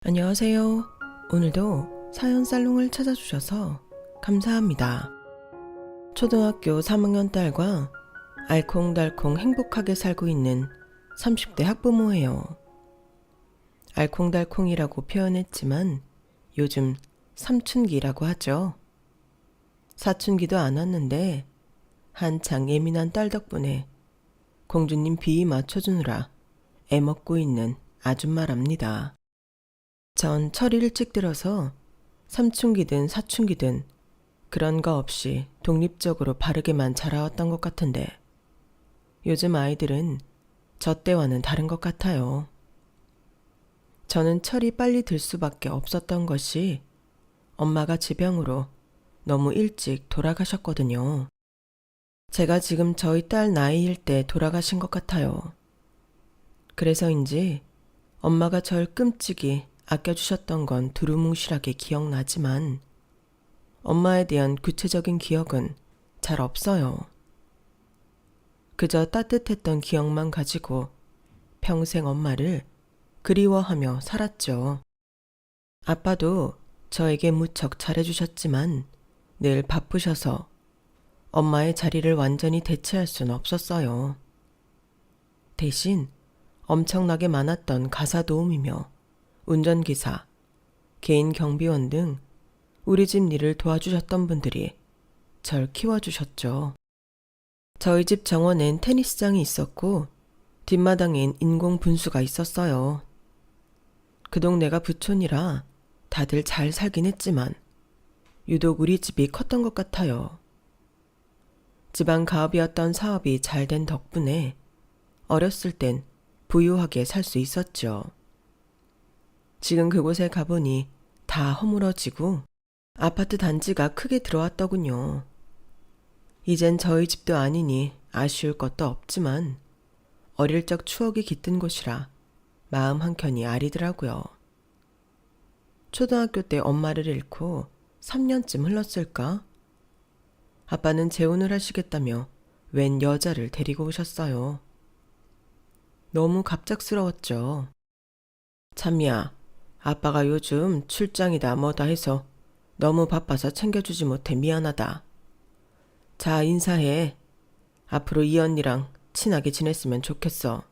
안녕하세요. 오늘도 사연 살롱을 찾아주셔서 감사합니다. 초등학교 3학년 딸과 알콩달콩 행복하게 살고 있는 30대 학부모예요. 알콩달콩이라고 표현했지만 요즘 삼춘기라고 하죠. 사춘기도 안 왔는데 한창 예민한 딸 덕분에 공주님 비위 맞춰주느라 애먹고 있는 아줌마랍니다. 전 철이 일찍 들어서 삼춘기든 사춘기든 그런 거 없이 독립적으로 바르게만 자라왔던 것 같은데 요즘 아이들은 저 때와는 다른 것 같아요. 저는 철이 빨리 들 수밖에 없었던 것이 엄마가 지병으로 너무 일찍 돌아가셨거든요. 제가 지금 저희 딸 나이일 때 돌아가신 것 같아요. 그래서인지 엄마가 절 끔찍이 아껴주셨던 건 두루뭉실하게 기억나지만 엄마에 대한 구체적인 기억은 잘 없어요. 그저 따뜻했던 기억만 가지고 평생 엄마를 그리워하며 살았죠. 아빠도 저에게 무척 잘해주셨지만 늘 바쁘셔서 엄마의 자리를 완전히 대체할 순 없었어요. 대신 엄청나게 많았던 가사 도우미며 운전기사, 개인 경비원 등 우리 집 일을 도와주셨던 분들이 절 키워주셨죠. 저희 집 정원엔 테니스장이 있었고 뒷마당엔 인공 분수가 있었어요. 그 동네가 부촌이라 다들 잘 살긴 했지만 유독 우리 집이 컸던 것 같아요. 집안 가업이었던 사업이 잘 된 덕분에 어렸을 땐 부유하게 살 수 있었죠. 지금 그곳에 가보니 다 허물어지고 아파트 단지가 크게 들어왔더군요. 이젠 저희 집도 아니니 아쉬울 것도 없지만 어릴 적 추억이 깃든 곳이라 마음 한켠이 아리더라고요. 초등학교 때 엄마를 잃고 3년쯤 흘렀을까? 아빠는 재혼을 하시겠다며 웬 여자를 데리고 오셨어요. 너무 갑작스러웠죠. 참이야, 아빠가 요즘 출장이다 뭐다 해서 너무 바빠서 챙겨주지 못해 미안하다. 자, 인사해. 앞으로 이 언니랑 친하게 지냈으면 좋겠어.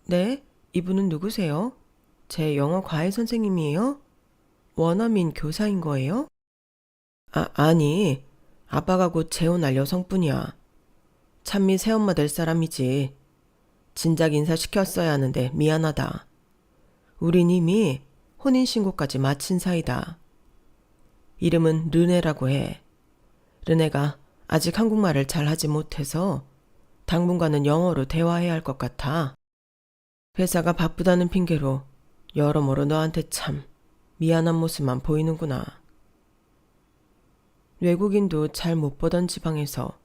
네? 이분은 누구세요? 제 영어 과외 선생님이에요? 원어민 교사인 거예요? 아니. 아빠가 곧 재혼할 여성분이야. 찬미 새엄마 될 사람이지. 진작 인사시켰어야 하는데 미안하다. 우린 이미 혼인신고까지 마친 사이다. 이름은 르네라고 해. 르네가 아직 한국말을 잘하지 못해서 당분간은 영어로 대화해야 할 것 같아. 회사가 바쁘다는 핑계로 여러모로 너한테 참 미안한 모습만 보이는구나. 외국인도 잘 못 보던 지방에서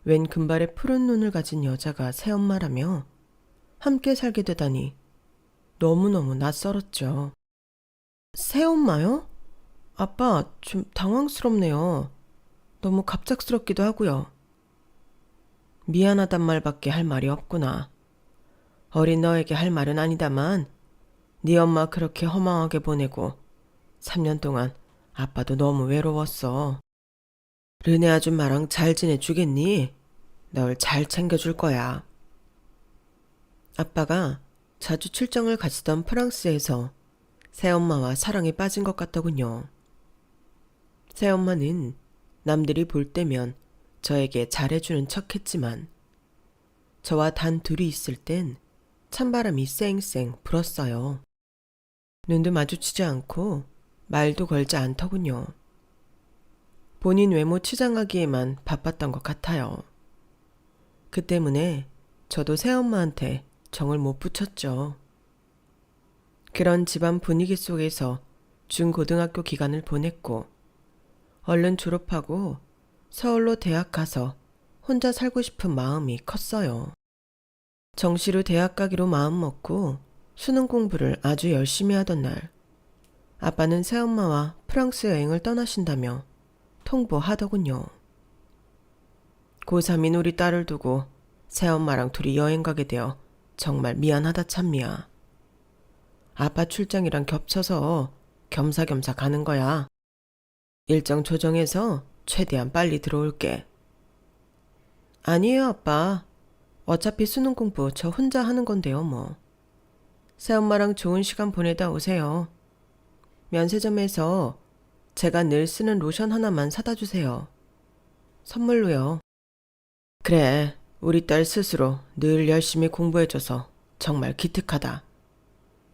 웬 금발의 푸른 눈을 가진 여자가 새엄마라며 함께 살게 되다니 너무너무 낯설었죠. 새엄마요? 아빠, 좀 당황스럽네요. 너무 갑작스럽기도 하고요. 미안하단 말밖에 할 말이 없구나. 어린 너에게 할 말은 아니다만 네 엄마 그렇게 허망하게 보내고 3년 동안 아빠도 너무 외로웠어. 르네 아줌마랑 잘 지내주겠니? 널 잘 챙겨줄 거야. 아빠가 자주 출장을 가시던 프랑스에서 새엄마와 사랑에 빠진 것 같더군요. 새엄마는 남들이 볼 때면 저에게 잘해주는 척했지만 저와 단 둘이 있을 땐 찬바람이 쌩쌩 불었어요. 눈도 마주치지 않고 말도 걸지 않더군요. 본인 외모 치장하기에만 바빴던 것 같아요. 그 때문에 저도 새엄마한테 정을 못 붙였죠. 그런 집안 분위기 속에서 중고등학교 기간을 보냈고 얼른 졸업하고 서울로 대학 가서 혼자 살고 싶은 마음이 컸어요. 정시로 대학 가기로 마음먹고 수능 공부를 아주 열심히 하던 날 아빠는 새엄마와 프랑스 여행을 떠나신다며 통보하더군요. 고3인 우리 딸을 두고 새엄마랑 둘이 여행 가게 되어 정말 미안하다 참미야. 아빠 출장이랑 겹쳐서 겸사겸사 가는 거야. 일정 조정해서 최대한 빨리 들어올게. 아니에요, 아빠. 어차피 수능 공부 저 혼자 하는 건데요, 뭐. 새엄마랑 좋은 시간 보내다 오세요. 면세점에서 제가 늘 쓰는 로션 하나만 사다 주세요. 선물로요. 그래, 우리 딸 스스로 늘 열심히 공부해줘서 정말 기특하다.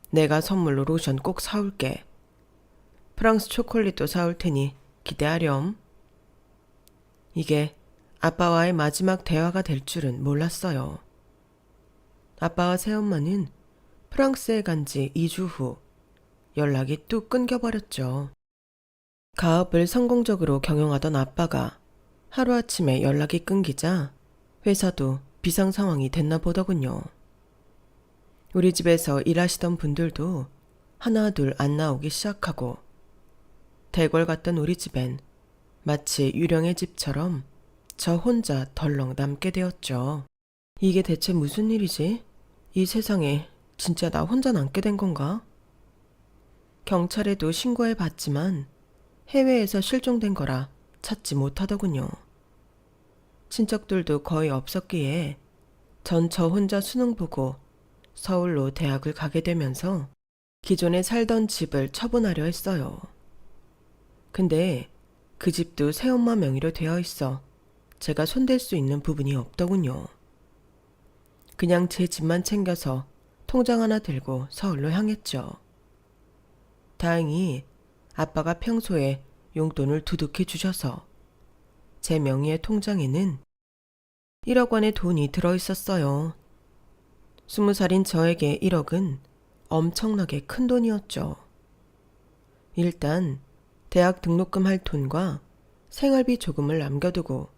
내가 선물로 로션 꼭 사올게. 프랑스 초콜릿도 사올 테니 기대하렴. 이게 아빠와의 마지막 대화가 될 줄은 몰랐어요. 아빠와 새엄마는 프랑스에 간 지 2주 후 연락이 뚝 끊겨버렸죠. 가업을 성공적으로 경영하던 아빠가 하루아침에 연락이 끊기자 회사도 비상 상황이 됐나 보더군요. 우리 집에서 일하시던 분들도 하나 둘 안 나오기 시작하고 대궐 갔던 우리 집엔 마치 유령의 집처럼 저 혼자 덜렁 남게 되었죠. 이게 대체 무슨 일이지? 이 세상에 진짜 나 혼자 남게 된 건가? 경찰에도 신고해 봤지만 해외에서 실종된 거라 찾지 못하더군요. 친척들도 거의 없었기에 전 저 혼자 수능 보고 서울로 대학을 가게 되면서 기존에 살던 집을 처분하려 했어요. 근데 그 집도 새엄마 명의로 되어 있어 제가 손댈 수 있는 부분이 없더군요. 그냥 제 집만 챙겨서 통장 하나 들고 서울로 향했죠. 다행히 아빠가 평소에 용돈을 두둑히 주셔서 제 명의의 통장에는 1억 원의 돈이 들어있었어요. 20살인 저에게 1억은 엄청나게 큰 돈이었죠. 일단 대학 등록금 할 돈과 생활비 조금을 남겨두고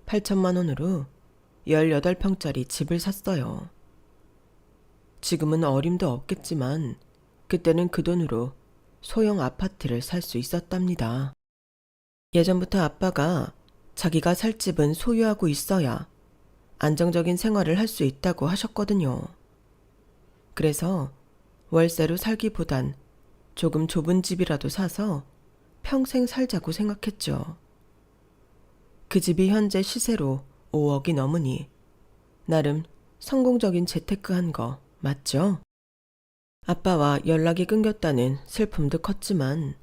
8천만 원으로 18평짜리 집을 샀어요. 지금은 어림도 없겠지만 그때는 그 돈으로 소형 아파트를 살 수 있었답니다. 예전부터 아빠가 자기가 살 집은 소유하고 있어야 안정적인 생활을 할 수 있다고 하셨거든요. 그래서 월세로 살기보단 조금 좁은 집이라도 사서 평생 살자고 생각했죠. 그 집이 현재 시세로 5억이 넘으니 나름 성공적인 재테크한 거 맞죠? 아빠와 연락이 끊겼다는 슬픔도 컸지만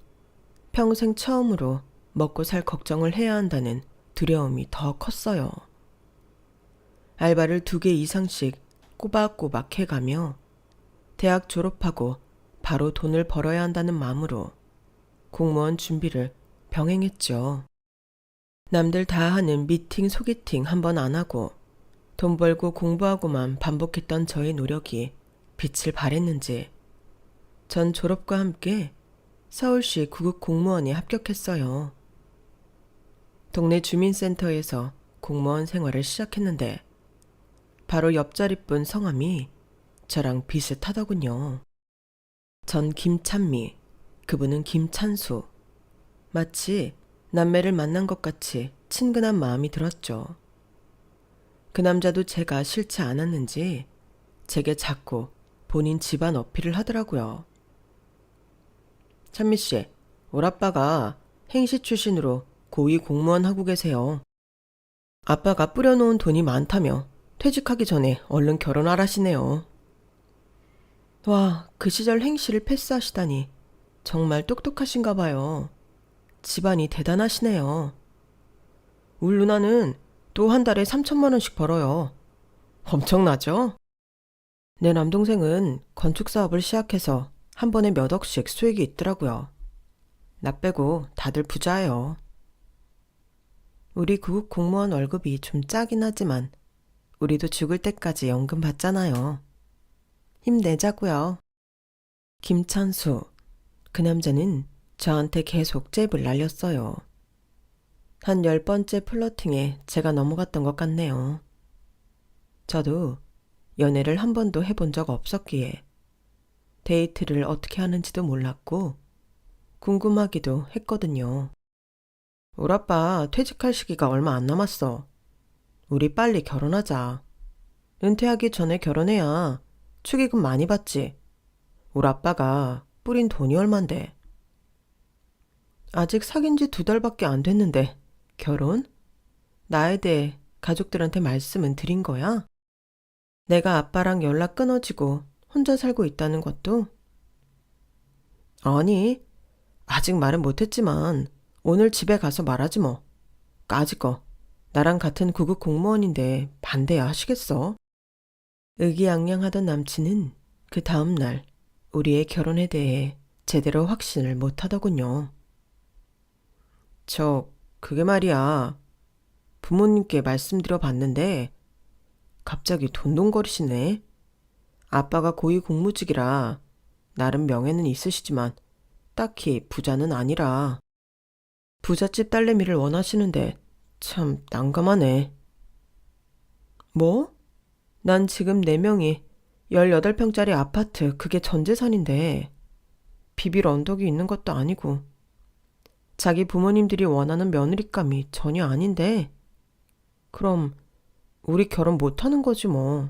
평생 처음으로 먹고 살 걱정을 해야 한다는 두려움이 더 컸어요. 알바를 2개 이상씩 꼬박꼬박 해가며 대학 졸업하고 바로 돈을 벌어야 한다는 마음으로 공무원 준비를 병행했죠. 남들 다 하는 미팅, 소개팅 한 번 안 하고 돈 벌고 공부하고만 반복했던 저의 노력이 빛을 발했는지 전 졸업과 함께 서울시 구급 공무원에 합격했어요. 동네 주민센터에서 공무원 생활을 시작했는데 바로 옆자리분 성함이 저랑 비슷하더군요. 전 김찬미, 그분은 김찬수. 마치 남매를 만난 것 같이 친근한 마음이 들었죠. 그 남자도 제가 싫지 않았는지 제게 자꾸 본인 집안 어필을 하더라고요. 찬미씨, 올아빠가 행시 출신으로 고위 공무원 하고 계세요. 아빠가 뿌려놓은 돈이 많다며 퇴직하기 전에 얼른 결혼하라시네요. 와, 그 시절 행시를 패스하시다니 정말 똑똑하신가 봐요. 집안이 대단하시네요. 울 누나는 또 한 달에 3천만 원씩 벌어요. 엄청나죠? 내 남동생은 건축 사업을 시작해서 한 번에 몇 억씩 수익이 있더라고요. 나 빼고 다들 부자예요. 우리 구급 공무원 월급이 좀 짜긴 하지만 우리도 죽을 때까지 연금 받잖아요. 힘내자고요. 김찬수, 그 남자는 저한테 계속 잽을 날렸어요. 한 10번째 플러팅에 제가 넘어갔던 것 같네요. 저도 연애를 한 번도 해본 적 없었기에 데이트를 어떻게 하는지도 몰랐고 궁금하기도 했거든요. 올아빠 퇴직할 시기가 얼마 안 남았어. 우리 빨리 결혼하자. 은퇴하기 전에 결혼해야 축의금 많이 받지. 우리 아빠가 뿌린 돈이 얼만데. 아직 사귄 지 2달밖에 안 됐는데 결혼? 나에 대해 가족들한테 말씀은 드린 거야? 내가 아빠랑 연락 끊어지고 혼자 살고 있다는 것도? 아니, 아직 말은 못했지만 오늘 집에 가서 말하지 뭐. 까짓 거 나랑 같은 구급 공무원인데 반대야 하시겠어? 의기양양하던 남친은 그 다음 날 우리의 결혼에 대해 제대로 확신을 못하더군요. 그게 말이야. 부모님께 말씀드려 봤는데 갑자기 돈돈거리시네. 아빠가 고위공무직이라 나름 명예는 있으시지만 딱히 부자는 아니라 부잣집 딸내미를 원하시는데 참 난감하네. 뭐? 난 지금 4명이 18평짜리 아파트 그게 전 재산인데 비빌 언덕이 있는 것도 아니고 자기 부모님들이 원하는 며느리감이 전혀 아닌데 그럼 우리 결혼 못하는 거지 뭐.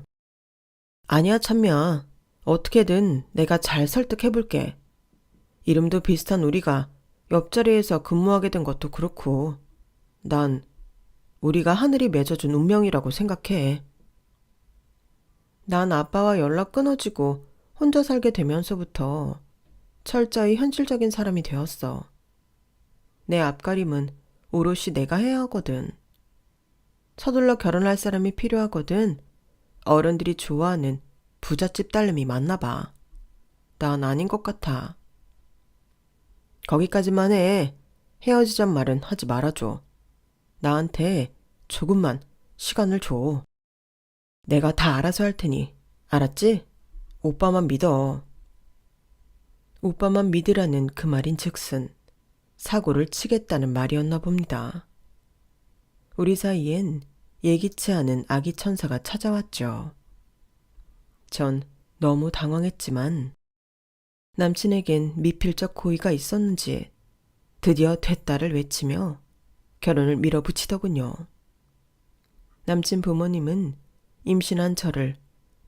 아니야 참미야. 어떻게든 내가 잘 설득해볼게. 이름도 비슷한 우리가 옆자리에서 근무하게 된 것도 그렇고 난 우리가 하늘이 맺어준 운명이라고 생각해. 난 아빠와 연락 끊어지고 혼자 살게 되면서부터 철저히 현실적인 사람이 되었어. 내 앞가림은 오롯이 내가 해야 하거든. 서둘러 결혼할 사람이 필요하거든. 어른들이 좋아하는 부잣집 딸내미 맞나 봐. 난 아닌 것 같아. 거기까지만 해. 헤어지잔 말은 하지 말아줘. 나한테 조금만 시간을 줘. 내가 다 알아서 할 테니. 알았지? 오빠만 믿어. 오빠만 믿으라는 그 말인 즉슨 사고를 치겠다는 말이었나 봅니다. 우리 사이엔 예기치 않은 아기 천사가 찾아왔죠. 전 너무 당황했지만 남친에겐 미필적 고의가 있었는지 드디어 됐다를 외치며 결혼을 밀어붙이더군요. 남친 부모님은 임신한 저를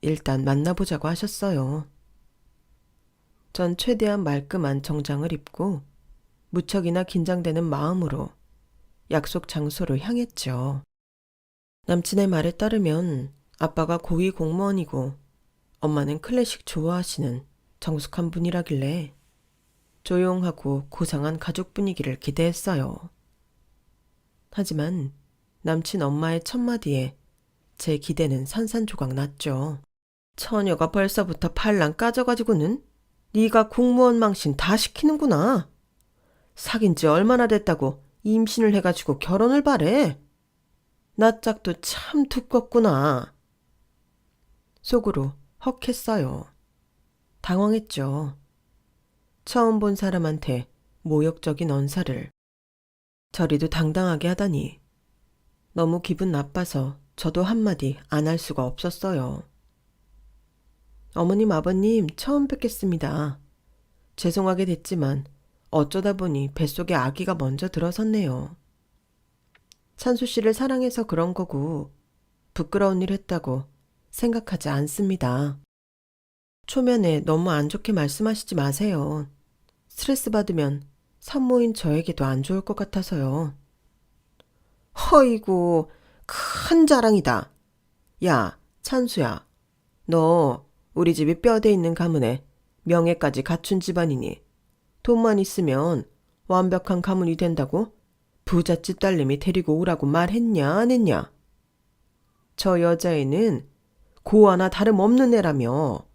일단 만나보자고 하셨어요. 전 최대한 말끔한 정장을 입고 무척이나 긴장되는 마음으로 약속 장소로 향했죠. 남친의 말에 따르면 아빠가 고위 공무원이고 엄마는 클래식 좋아하시는 정숙한 분이라길래 조용하고 고상한 가족 분위기를 기대했어요. 하지만 남친 엄마의 첫마디에 제 기대는 산산조각 났죠. 처녀가 벌써부터 팔랑 까져가지고는 네가 공무원 망신 다 시키는구나. 사귄 지 얼마나 됐다고 임신을 해가지고 결혼을 바래. 낯짝도 참 두껍구나. 속으로 헉했어요. 당황했죠. 처음 본 사람한테 모욕적인 언사를 저리도 당당하게 하다니 너무 기분 나빠서 저도 한마디 안 할 수가 없었어요. 어머님, 아버님 처음 뵙겠습니다. 죄송하게 됐지만 어쩌다 보니 뱃속에 아기가 먼저 들어섰네요. 찬수 씨를 사랑해서 그런 거고 부끄러운 일 했다고 생각하지 않습니다. 초면에 너무 안 좋게 말씀하시지 마세요. 스트레스 받으면 산모인 저에게도 안 좋을 것 같아서요. 허이고 큰 자랑이다. 야, 찬수야. 너 우리 집이 뼈대 있는 가문에 명예까지 갖춘 집안이니 돈만 있으면 완벽한 가문이 된다고 부잣집 딸내미 데리고 오라고 말했냐 안 했냐? 저 여자애는 고 하나 다름없는 애라며.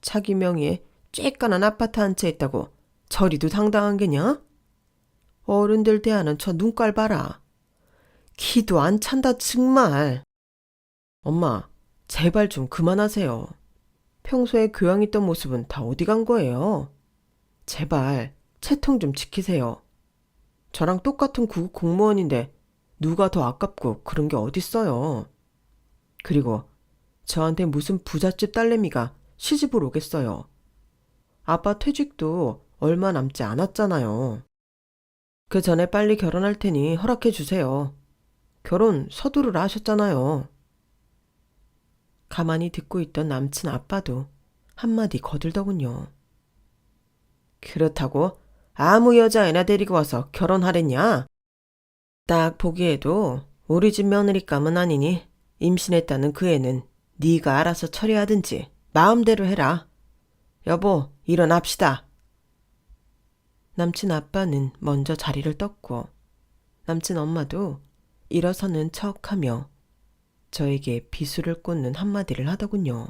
자기 명의에 쬐깐한 아파트 한 채 있다고 저리도 당당한 게냐? 어른들 대하는 저 눈깔 봐라. 기도 안 찬다 정말. 엄마, 제발 좀 그만하세요. 평소에 교양 있던 모습은 다 어디 간 거예요? 제발 채통 좀 지키세요. 저랑 똑같은 구급 공무원인데 누가 더 아깝고 그런 게 어딨어요. 그리고 저한테 무슨 부잣집 딸내미가 시집을 오겠어요. 아빠 퇴직도 얼마 남지 않았잖아요. 그 전에 빨리 결혼할 테니 허락해 주세요. 결혼 서두르라 하셨잖아요. 가만히 듣고 있던 남친 아빠도 한마디 거들더군요. 그렇다고 아무 여자애나 데리고 와서 결혼하랬냐? 딱 보기에도 우리 집 며느리감은 아니니 임신했다는 그 애는 네가 알아서 처리하든지 마음대로 해라. 여보, 일어납시다. 남친 아빠는 먼저 자리를 떴고 남친 엄마도 일어서는 척하며 저에게 비수를 꽂는 한마디를 하더군요.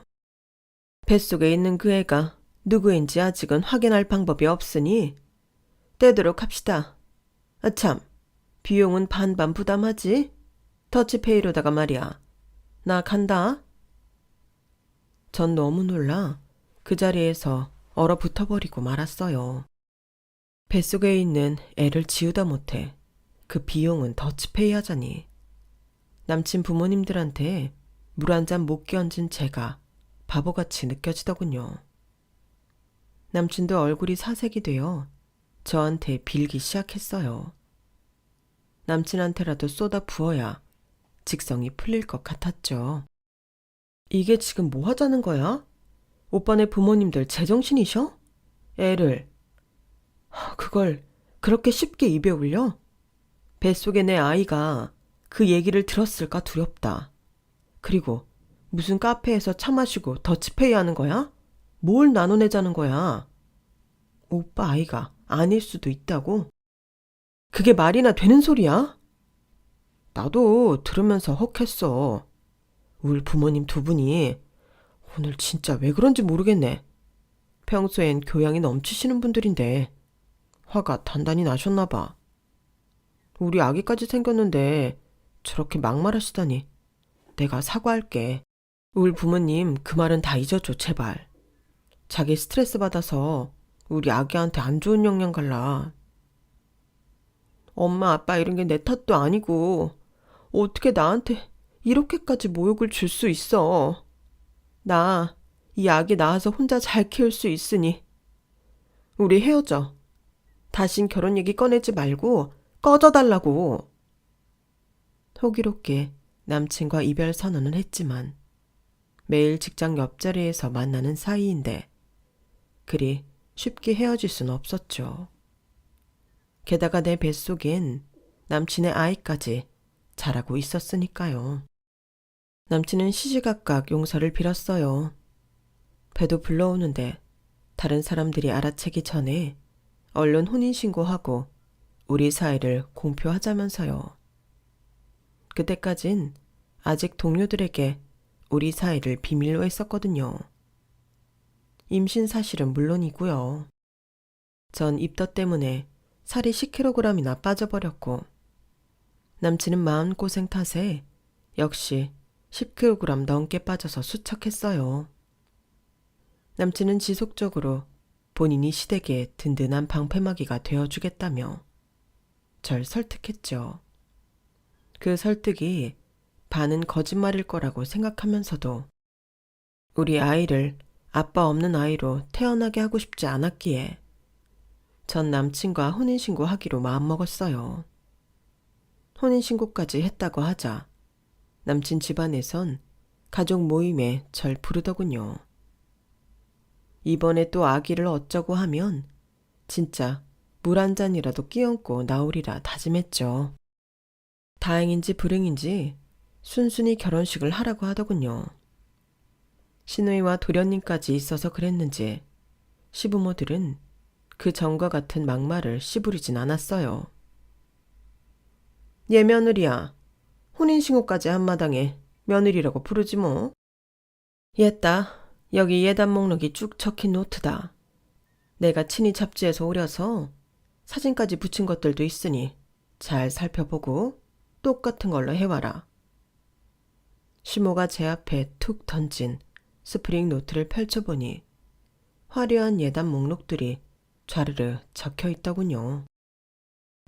뱃속에 있는 그 애가 누구인지 아직은 확인할 방법이 없으니 떼도록 합시다. 아참, 비용은 반반 부담하지? 더치페이로다가 말이야. 나 간다. 전 너무 놀라 그 자리에서 얼어붙어버리고 말았어요. 뱃속에 있는 애를 지우다 못해 그 비용은 더치페이 하자니. 남친 부모님들한테 물 한 잔 못 끼얹은 제가 바보같이 느껴지더군요. 남친도 얼굴이 사색이 되어 저한테 빌기 시작했어요. 남친한테라도 쏟아 부어야 직성이 풀릴 것 같았죠. 이게 지금 뭐 하자는 거야? 오빠네 부모님들 제정신이셔? 애를. 그걸 그렇게 쉽게 입에 올려? 뱃속에 내 아이가 그 얘기를 들었을까 두렵다. 그리고 무슨 카페에서 차 마시고 더치페이 하는 거야? 뭘 나눠내자는 거야? 오빠 아이가 아닐 수도 있다고? 그게 말이나 되는 소리야? 나도 들으면서 헉했어. 우리 부모님 두 분이 오늘 진짜 왜 그런지 모르겠네. 평소엔 교양이 넘치시는 분들인데 화가 단단히 나셨나 봐. 우리 아기까지 생겼는데 저렇게 막말하시다니. 내가 사과할게. 우리 부모님 그 말은 다 잊어줘 제발. 자기 스트레스 받아서 우리 아기한테 안 좋은 영향 갈라. 엄마 아빠 이런 게 내 탓도 아니고 어떻게 나한테 이렇게까지 모욕을 줄 수 있어. 나 이 아기 낳아서 혼자 잘 키울 수 있으니 우리 헤어져. 다신 결혼 얘기 꺼내지 말고 꺼져달라고. 호기롭게 남친과 이별 선언을 했지만 매일 직장 옆자리에서 만나는 사이인데 그리 쉽게 헤어질 순 없었죠. 게다가 내 뱃속엔 남친의 아이까지 자라고 있었으니까요. 남친은 시시각각 용서를 빌었어요. 배도 불러오는데 다른 사람들이 알아채기 전에 얼른 혼인신고하고 우리 사이를 공표하자면서요. 그때까진 아직 동료들에게 우리 사이를 비밀로 했었거든요. 임신 사실은 물론이고요. 전 입덧 때문에 살이 10kg이나 빠져버렸고 남친은 마음고생 탓에 역시 10kg 넘게 빠져서 수척했어요. 남친은 지속적으로 본인이 시댁에 든든한 방패막이가 되어주겠다며 절 설득했죠. 그 설득이 반은 거짓말일 거라고 생각하면서도 우리 아이를 아빠 없는 아이로 태어나게 하고 싶지 않았기에 전 남친과 혼인신고하기로 마음먹었어요. 혼인신고까지 했다고 하자 남친 집안에선 가족 모임에 절 부르더군요. 이번에 또 아기를 어쩌고 하면 진짜 물 한 잔이라도 끼얹고 나오리라 다짐했죠. 다행인지 불행인지 순순히 결혼식을 하라고 하더군요. 시누이와 도련님까지 있어서 그랬는지 시부모들은 그 전과 같은 막말을 씨부리진 않았어요. 얘 며느리야. 혼인신고까지 한 마당에 며느리라고 부르지 뭐. 옛다. 여기 예단 목록이 쭉 적힌 노트다. 내가 친히 잡지에서 오려서 사진까지 붙인 것들도 있으니 잘 살펴보고 똑같은 걸로 해와라. 시모가 제 앞에 툭 던진 스프링 노트를 펼쳐보니 화려한 예단 목록들이 좌르르 적혀 있더군요.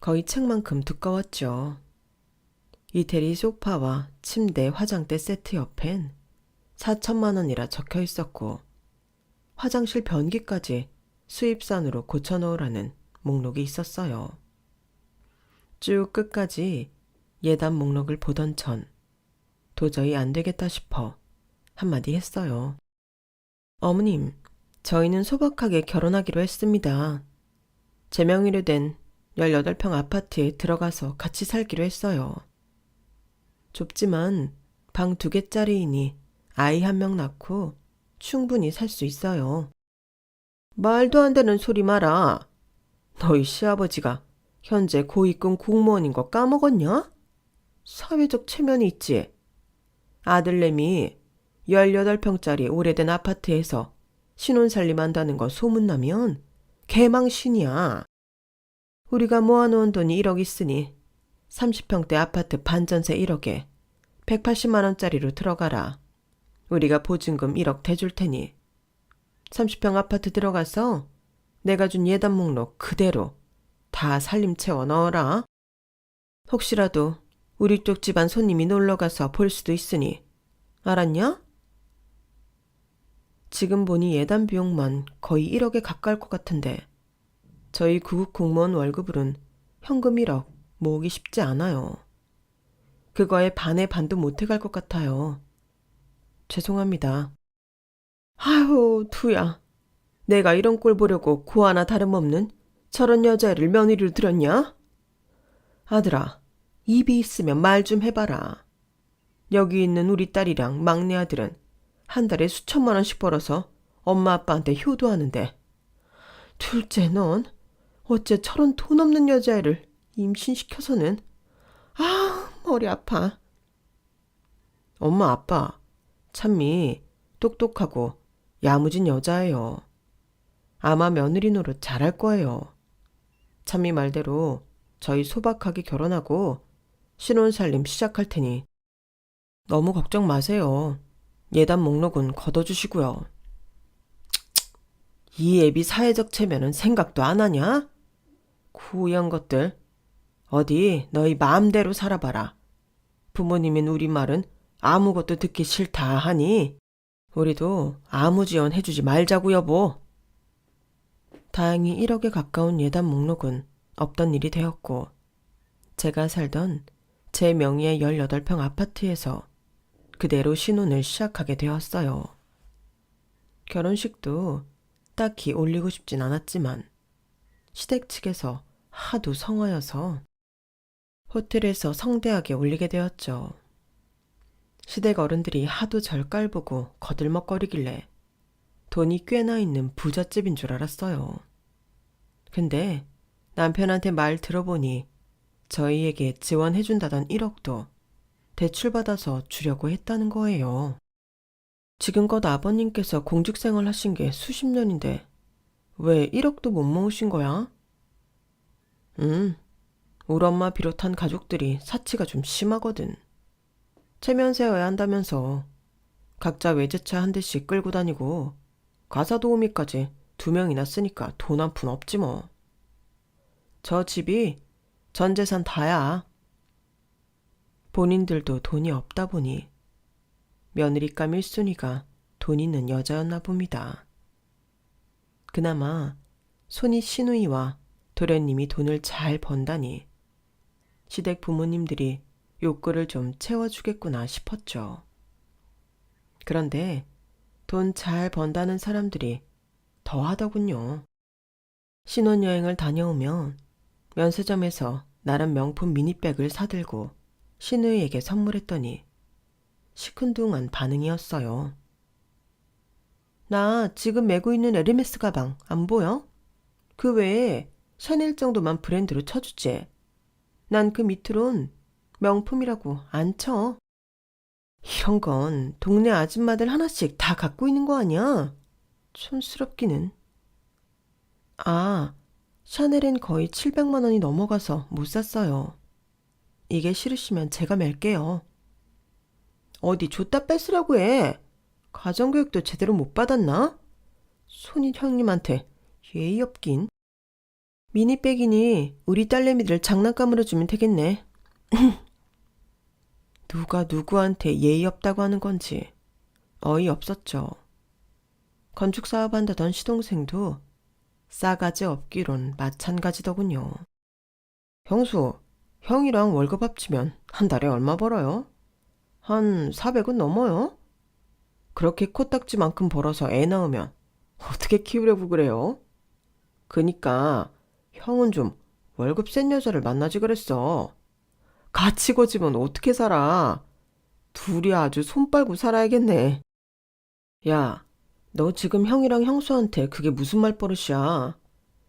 거의 책만큼 두꺼웠죠. 이태리 소파와 침대, 화장대 세트 옆엔 4천만 원이라 적혀 있었고 화장실 변기까지 수입산으로 고쳐놓으라는 목록이 있었어요. 쭉 끝까지 예단 목록을 보던 전 도저히 안 되겠다 싶어 한마디 했어요. 어머님, 저희는 소박하게 결혼하기로 했습니다. 제 명의로 된 18평 아파트에 들어가서 같이 살기로 했어요. 좁지만 방 2개짜리이니 아이 1명 낳고 충분히 살 수 있어요. 말도 안 되는 소리 마라. 너희 시아버지가 현재 고위급 공무원인 거 까먹었냐? 사회적 체면이 있지. 아들내미 18평짜리 오래된 아파트에서 신혼살림 한다는 거 소문나면 개망신이야. 우리가 모아놓은 돈이 1억 있으니 30평대 아파트 반전세 1억에 180만 원짜리로 들어가라. 우리가 보증금 1억 대줄 테니 30평 아파트 들어가서 내가 준 예단 목록 그대로 다 살림 채워 넣어라. 혹시라도 우리 쪽 집안 손님이 놀러가서 볼 수도 있으니 알았냐? 지금 보니 예단 비용만 거의 1억에 가까울 것 같은데 저희 구급 공무원 월급으로는 현금 1억 모으기 쉽지 않아요. 그거에 반의 반도 못해갈 것 같아요. 죄송합니다. 아유, 두야. 내가 이런 꼴 보려고 고 하나 다름없는 저런 여자애를 며느리로 들였냐? 아들아, 입이 있으면 말 좀 해봐라. 여기 있는 우리 딸이랑 막내 아들은 한 달에 수천만 원씩 벌어서 엄마 아빠한테 효도하는데 둘째 넌 어째 저런 돈 없는 여자애를 임신시켜서는 머리 아파. 엄마 아빠 참미 똑똑하고 야무진 여자예요. 아마 며느리 노릇 잘할 거예요. 참미 말대로 저희 소박하게 결혼하고 신혼살림 시작할 테니 너무 걱정 마세요. 예단 목록은 걷어주시고요. 이 애비 사회적 체면은 생각도 안 하냐? 구연 것들. 어디 너희 마음대로 살아봐라. 부모님인 우리 말은 아무것도 듣기 싫다 하니 우리도 아무 지원 해주지 말자고 여보. 다행히 1억에 가까운 예단 목록은 없던 일이 되었고 제가 살던 제 명의의 18평 아파트에서 그대로 신혼을 시작하게 되었어요. 결혼식도 딱히 올리고 싶진 않았지만 시댁 측에서 하도 성화여서 호텔에서 성대하게 올리게 되었죠. 시댁 어른들이 하도 절 깔보고 거들먹거리길래 돈이 꽤나 있는 부잣집인 줄 알았어요. 근데 남편한테 말 들어보니 저희에게 지원해준다던 1억도 대출받아서 주려고 했다는 거예요. 지금껏 아버님께서 공직생활 하신 게 수십 년인데 왜 1억도 못 모으신 거야? 우리 엄마 비롯한 가족들이 사치가 좀 심하거든. 체면 세워야 한다면서 각자 외제차 한 대씩 끌고 다니고 가사 도우미까지 2명이나 쓰니까 돈 한 푼 없지 뭐. 저 집이 전 재산 다야. 본인들도 돈이 없다 보니 며느리감 1순위가 돈 있는 여자였나 봅니다. 그나마 손이 시누이와 도련님이 돈을 잘 번다니 시댁 부모님들이 욕구를 좀 채워주겠구나 싶었죠. 그런데 돈 잘 번다는 사람들이 더 하더군요. 신혼여행을 다녀오면 면세점에서 나름 명품 미니백을 사들고 시누이에게 선물했더니 시큰둥한 반응이었어요. 나 지금 메고 있는 에르메스 가방 안 보여? 그 외에 샤넬 정도만 브랜드로 쳐주지. 난 그 밑으론 명품이라고 안 쳐. 이런 건 동네 아줌마들 하나씩 다 갖고 있는 거 아니야? 촌스럽기는. 아, 샤넬은 거의 700만 원이 넘어가서 못 샀어요. 이게 싫으시면 제가 맬게요. 어디 줬다 뺏으라고 해. 가정교육도 제대로 못 받았나? 손이 형님한테 예의 없긴. 미니백이니 우리 딸내미들 장난감으로 주면 되겠네. 누가 누구한테 예의 없다고 하는 건지 어이없었죠. 건축사업 한다던 시동생도 싸가지 없기론 마찬가지더군요. 형수, 형이랑 월급 합치면 한 달에 얼마 벌어요? 한 400은 넘어요? 그렇게 코딱지만큼 벌어서 애 낳으면 어떻게 키우려고 그래요? 그니까 형은 좀 월급 센 여자를 만나지 그랬어. 같이 거지면 어떻게 살아? 둘이 아주 손 빨고 살아야겠네. 야, 너 지금 형이랑 형수한테 그게 무슨 말버릇이야?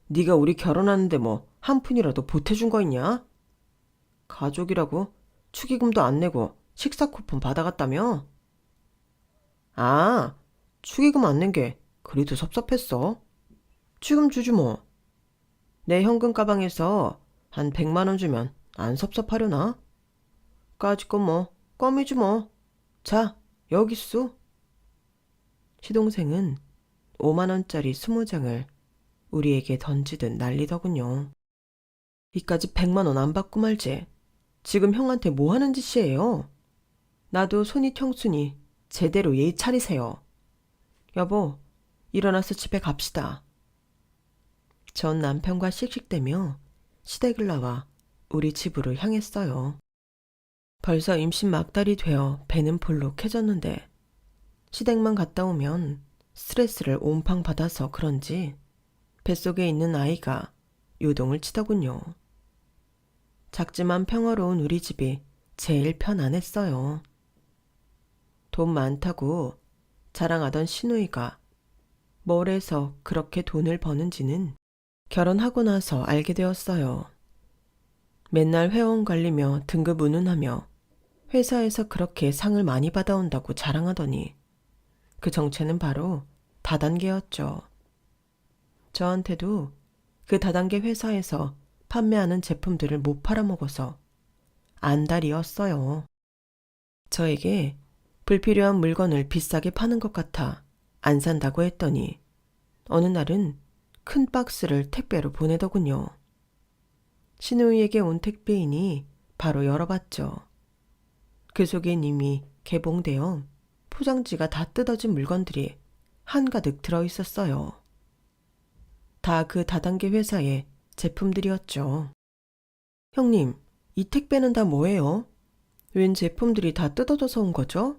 네가 우리 결혼하는데 뭐 한 푼이라도 보태준 거 있냐? 가족이라고 축의금도 안 내고 식사 쿠폰 받아갔다며? 아, 축의금 안 낸 게 그래도 섭섭했어. 지금 주지 뭐. 내 현금 가방에서 한 100만 원 주면 안 섭섭하려나? 까짓 건 뭐 껌이지 뭐. 자, 여기 있어. 시동생은 5만 원짜리 20장을 우리에게 던지듯 난리더군요. 이까지 100만 원 안 받고 말지. 지금 형한테 뭐 하는 짓이에요? 나도 손이 청순이 제대로 예의 차리세요. 여보, 일어나서 집에 갑시다. 전 남편과 씩씩대며 시댁을 나와 우리 집으로 향했어요. 벌써 임신 막달이 되어 배는 볼록해졌는데 시댁만 갔다 오면 스트레스를 온팡 받아서 그런지 뱃속에 있는 아이가 요동을 치더군요. 작지만 평화로운 우리 집이 제일 편안했어요. 돈 많다고 자랑하던 시누이가 뭘 해서 그렇게 돈을 버는지는 결혼하고 나서 알게 되었어요. 맨날 회원 관리며 등급 운운하며 회사에서 그렇게 상을 많이 받아온다고 자랑하더니 그 정체는 바로 다단계였죠. 저한테도 그 다단계 회사에서 판매하는 제품들을 못 팔아먹어서 안달이었어요. 저에게 불필요한 물건을 비싸게 파는 것 같아 안 산다고 했더니 어느 날은 큰 박스를 택배로 보내더군요. 시누이에게 온 택배이니 바로 열어봤죠. 그 속엔 이미 개봉되어 포장지가 다 뜯어진 물건들이 한가득 들어있었어요. 다 그 다단계 회사의 제품들이었죠. 형님, 이 택배는 다 뭐예요? 웬 제품들이 다 뜯어져서 온 거죠?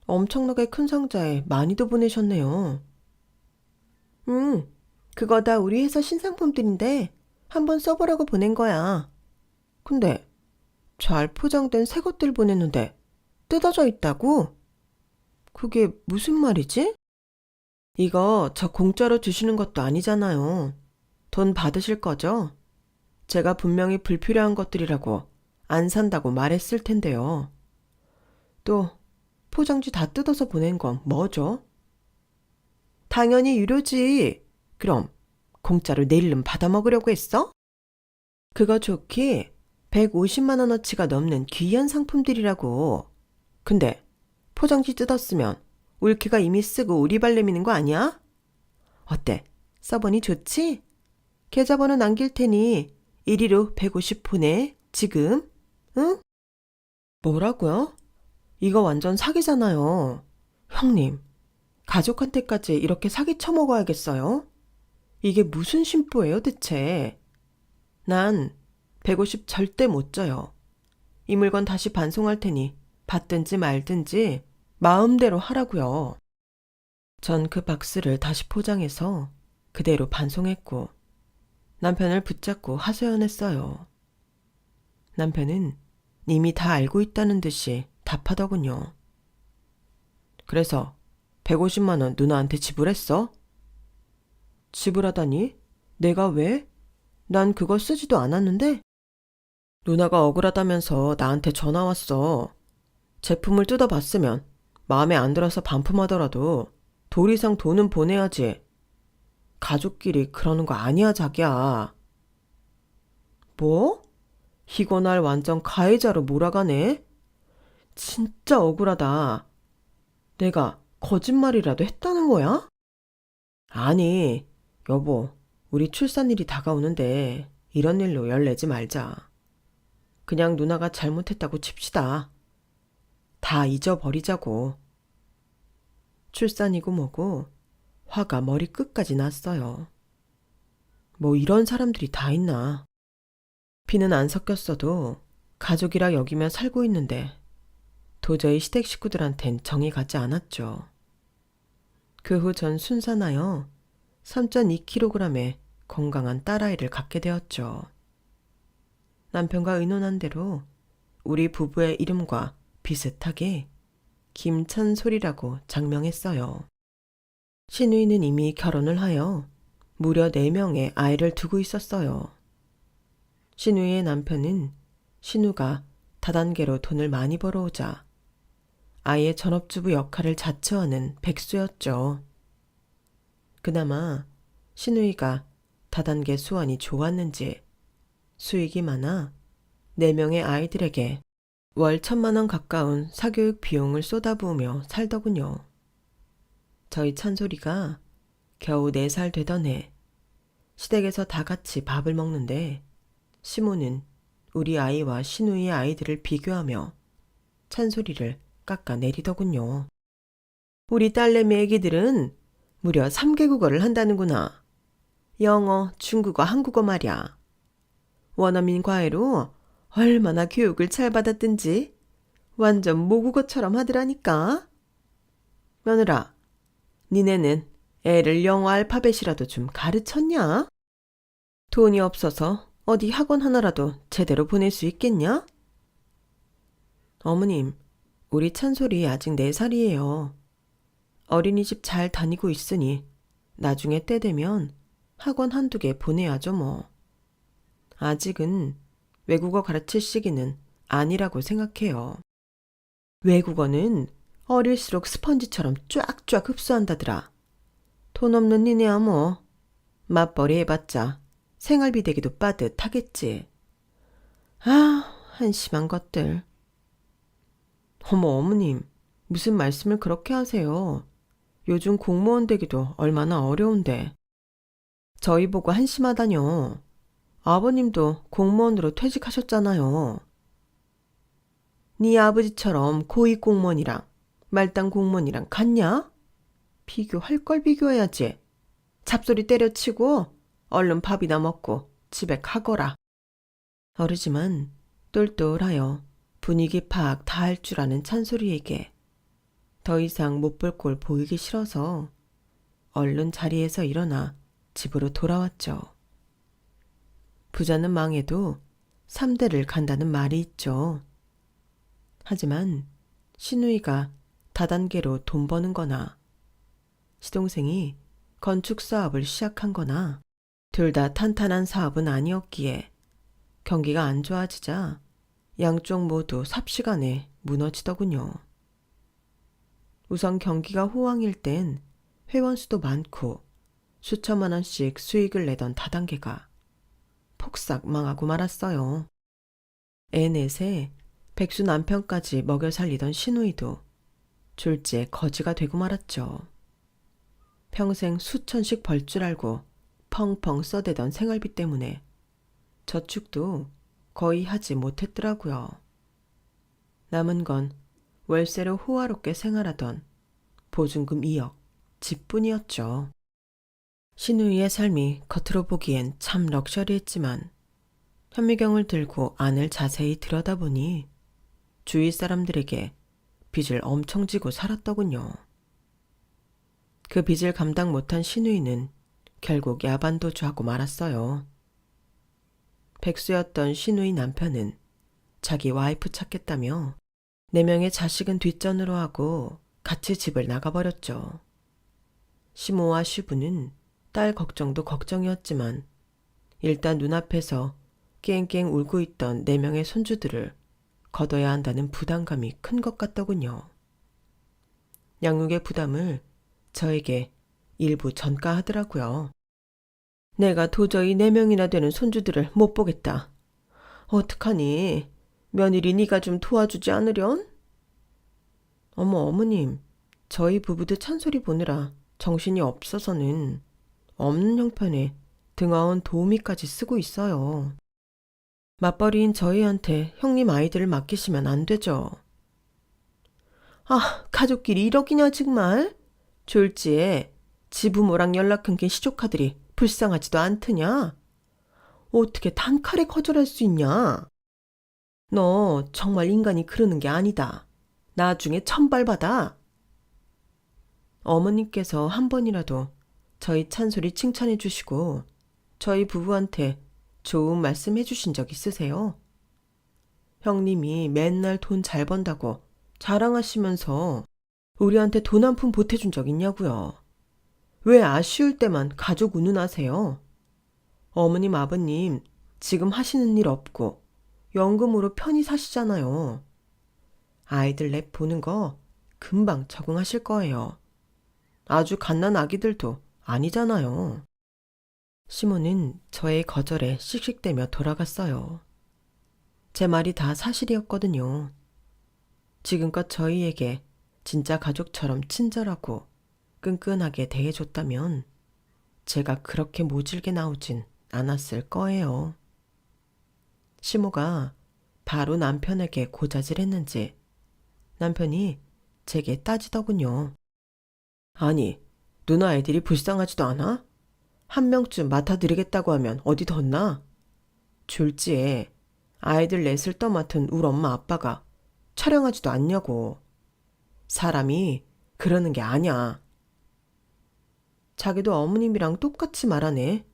엄청나게 큰 상자에 많이도 보내셨네요. 그거 다 우리 회사 신상품들인데 한번 써보라고 보낸 거야. 근데 잘 포장된 새 것들 보냈는데 뜯어져 있다고? 그게 무슨 말이지? 이거 저 공짜로 주시는 것도 아니잖아요. 돈 받으실 거죠? 제가 분명히 불필요한 것들이라고 안 산다고 말했을 텐데요. 또 포장지 다 뜯어서 보낸 건 뭐죠? 당연히 유료지. 그럼 공짜로 내일은 받아먹으려고 했어? 그거 좋기 150만 원어치가 넘는 귀한 상품들이라고. 근데 포장지 뜯었으면 울케가 이미 쓰고 우리발 내미는 거 아니야? 어때? 써보니 좋지? 계좌번호 남길 테니 이리로 150 보내. 지금. 응? 뭐라고요? 이거 완전 사기잖아요. 형님, 가족한테까지 이렇게 사기 쳐먹어야겠어요? 이게 무슨 심보예요, 대체? 난 150 절대 못 줘요. 이 물건 다시 반송할 테니 받든지 말든지 마음대로 하라고요. 전 그 박스를 다시 포장해서 그대로 반송했고 남편을 붙잡고 하소연했어요. 남편은 이미 다 알고 있다는 듯이 답하더군요. 그래서 150만 원 누나한테 지불했어? 지불하다니? 내가 왜? 난 그거 쓰지도 않았는데? 누나가 억울하다면서 나한테 전화 왔어. 제품을 뜯어봤으면 마음에 안 들어서 반품하더라도 돌 이상 돈은 보내야지. 가족끼리 그러는 거 아니야, 자기야. 뭐? 이거 날 완전 가해자로 몰아가네? 진짜 억울하다. 내가 거짓말이라도 했다는 거야? 아니, 여보, 우리 출산일이 다가오는데 이런 일로 열내지 말자. 그냥 누나가 잘못했다고 칩시다. 다 잊어버리자고. 출산이고 뭐고 화가 머리 끝까지 났어요. 뭐 이런 사람들이 다 있나. 피는 안 섞였어도 가족이라 여기며 살고 있는데 도저히 시댁 식구들한텐 정이 가지 않았죠. 그 후 전 순산하여 3.2kg의 건강한 딸아이를 갖게 되었죠. 남편과 의논한 대로 우리 부부의 이름과 비슷하게 김찬솔이라고 장명했어요. 신우이는 이미 결혼을 하여 무려 4명의 아이를 두고 있었어요. 신우이의 남편은 신우가 다단계로 돈을 많이 벌어오자 아이의 전업주부 역할을 자처하는 백수였죠. 그나마 신우이가 다단계 수완이 좋았는지 수익이 많아 4명의 아이들에게 월 1,000만 원 가까운 사교육 비용을 쏟아부으며 살더군요. 저희 찬솔이가 겨우 4살 되던 해 시댁에서 다 같이 밥을 먹는데 시모는 우리 아이와 신우이의 아이들을 비교하며 찬솔이를 깎아내리더군요. 우리 딸내미 애기들은 무려 3개국어를 한다는구나. 영어, 중국어, 한국어 말이야. 원어민 과외로 얼마나 교육을 잘 받았든지 완전 모국어처럼 하더라니까. 며느라, 니네는 애를 영어 알파벳이라도 좀 가르쳤냐? 돈이 없어서 어디 학원 하나라도 제대로 보낼 수 있겠냐? 어머님, 우리 찬솔이 아직 4살이에요. 어린이집 잘 다니고 있으니 나중에 때 되면 학원 1~2개 보내야죠 뭐. 아직은 외국어 가르칠 시기는 아니라고 생각해요. 외국어는 어릴수록 스펀지처럼 쫙쫙 흡수한다더라. 돈 없는 니네야 뭐. 맞벌이 해봤자 생활비 대기도 빠듯하겠지. 아, 한심한 것들. 어머 어머님, 무슨 말씀을 그렇게 하세요. 요즘 공무원 되기도 얼마나 어려운데. 저희 보고 한심하다뇨. 아버님도 공무원으로 퇴직하셨잖아요. 네 아버지처럼 고위공무원이랑 말단 공무원이랑 같냐? 비교할 걸 비교해야지. 잡소리 때려치고 얼른 밥이나 먹고 집에 가거라. 어르지만 똘똘하여 분위기 파악 다 할 줄 아는 찬솔이에게 더 이상 못 볼 꼴 보이기 싫어서 얼른 자리에서 일어나 집으로 돌아왔죠. 부자는 망해도 3대를 간다는 말이 있죠. 하지만 신우이가 다단계로 돈 버는 거나 시동생이 건축 사업을 시작한 거나 둘 다 탄탄한 사업은 아니었기에 경기가 안 좋아지자 양쪽 모두 삽시간에 무너지더군요. 우선 경기가 호황일 땐 회원수도 많고 수천만 원씩 수익을 내던 다단계가 폭삭 망하고 말았어요. 애 넷에 백수 남편까지 먹여 살리던 신우이도 졸지에 거지가 되고 말았죠. 평생 수천씩 벌 줄 알고 펑펑 써대던 생활비 때문에 저축도 거의 하지 못했더라고요. 남은 건 월세로 호화롭게 생활하던 보증금 2억, 집뿐이었죠. 신우이의 삶이 겉으로 보기엔 참 럭셔리했지만 현미경을 들고 안을 자세히 들여다보니 주위 사람들에게 빚을 엄청 지고 살았더군요. 그 빚을 감당 못한 신우이는 결국 야반도주하고 말았어요. 백수였던 신우이 남편은 자기 와이프 찾겠다며 4명의 자식은 뒷전으로 하고 같이 집을 나가버렸죠. 시모와 시부는 딸 걱정도 걱정이었지만 일단 눈앞에서 깽깽 울고 있던 4명의 손주들을 거둬야 한다는 부담감이 큰 것 같더군요. 양육의 부담을 저에게 일부 전가하더라고요. 내가 도저히 4명이나 되는 손주들을 못 보겠다. 어떡하니? 며느리 네가 좀 도와주지 않으련? 어머 어머님, 저희 부부도 찬소리 보느라 정신이 없어서는 없는 형편에 등하원 도우미까지 쓰고 있어요. 맞벌이인 저희한테 형님 아이들을 맡기시면 안 되죠. 아, 가족끼리 이러기냐 정말? 졸지에 지부모랑 연락 끊긴 시조카들이 불쌍하지도 않더냐? 어떻게 단칼에 거절할 수 있냐? 너 정말 인간이 그러는 게 아니다. 나중에 천벌받아. 어머님께서 한 번이라도 저희 찬솔이 칭찬해 주시고 저희 부부한테 좋은 말씀 해주신 적 있으세요? 형님이 맨날 돈 잘 번다고 자랑하시면서 우리한테 돈 한 푼 보태준 적 있냐고요? 왜 아쉬울 때만 가족 운운하세요? 어머님, 아버님 지금 하시는 일 없고 연금으로 편히 사시잖아요. 아이들 내 보는 거 금방 적응하실 거예요. 아주 갓난 아기들도 아니잖아요. 시모는 저의 거절에 씩씩대며 돌아갔어요. 제 말이 다 사실이었거든요. 지금껏 저희에게 진짜 가족처럼 친절하고 끈끈하게 대해줬다면 제가 그렇게 모질게 나오진 않았을 거예요. 시모가 바로 남편에게 고자질했는지 남편이 제게 따지더군요. 아니, 누나 애들이 불쌍하지도 않아? 한 명쯤 맡아드리겠다고 하면 어디 뒀나? 졸지에 아이들 넷을 떠맡은 우리 엄마 아빠가 촬영하지도 않냐고. 사람이 그러는 게 아냐. 자기도 어머님이랑 똑같이 말하네.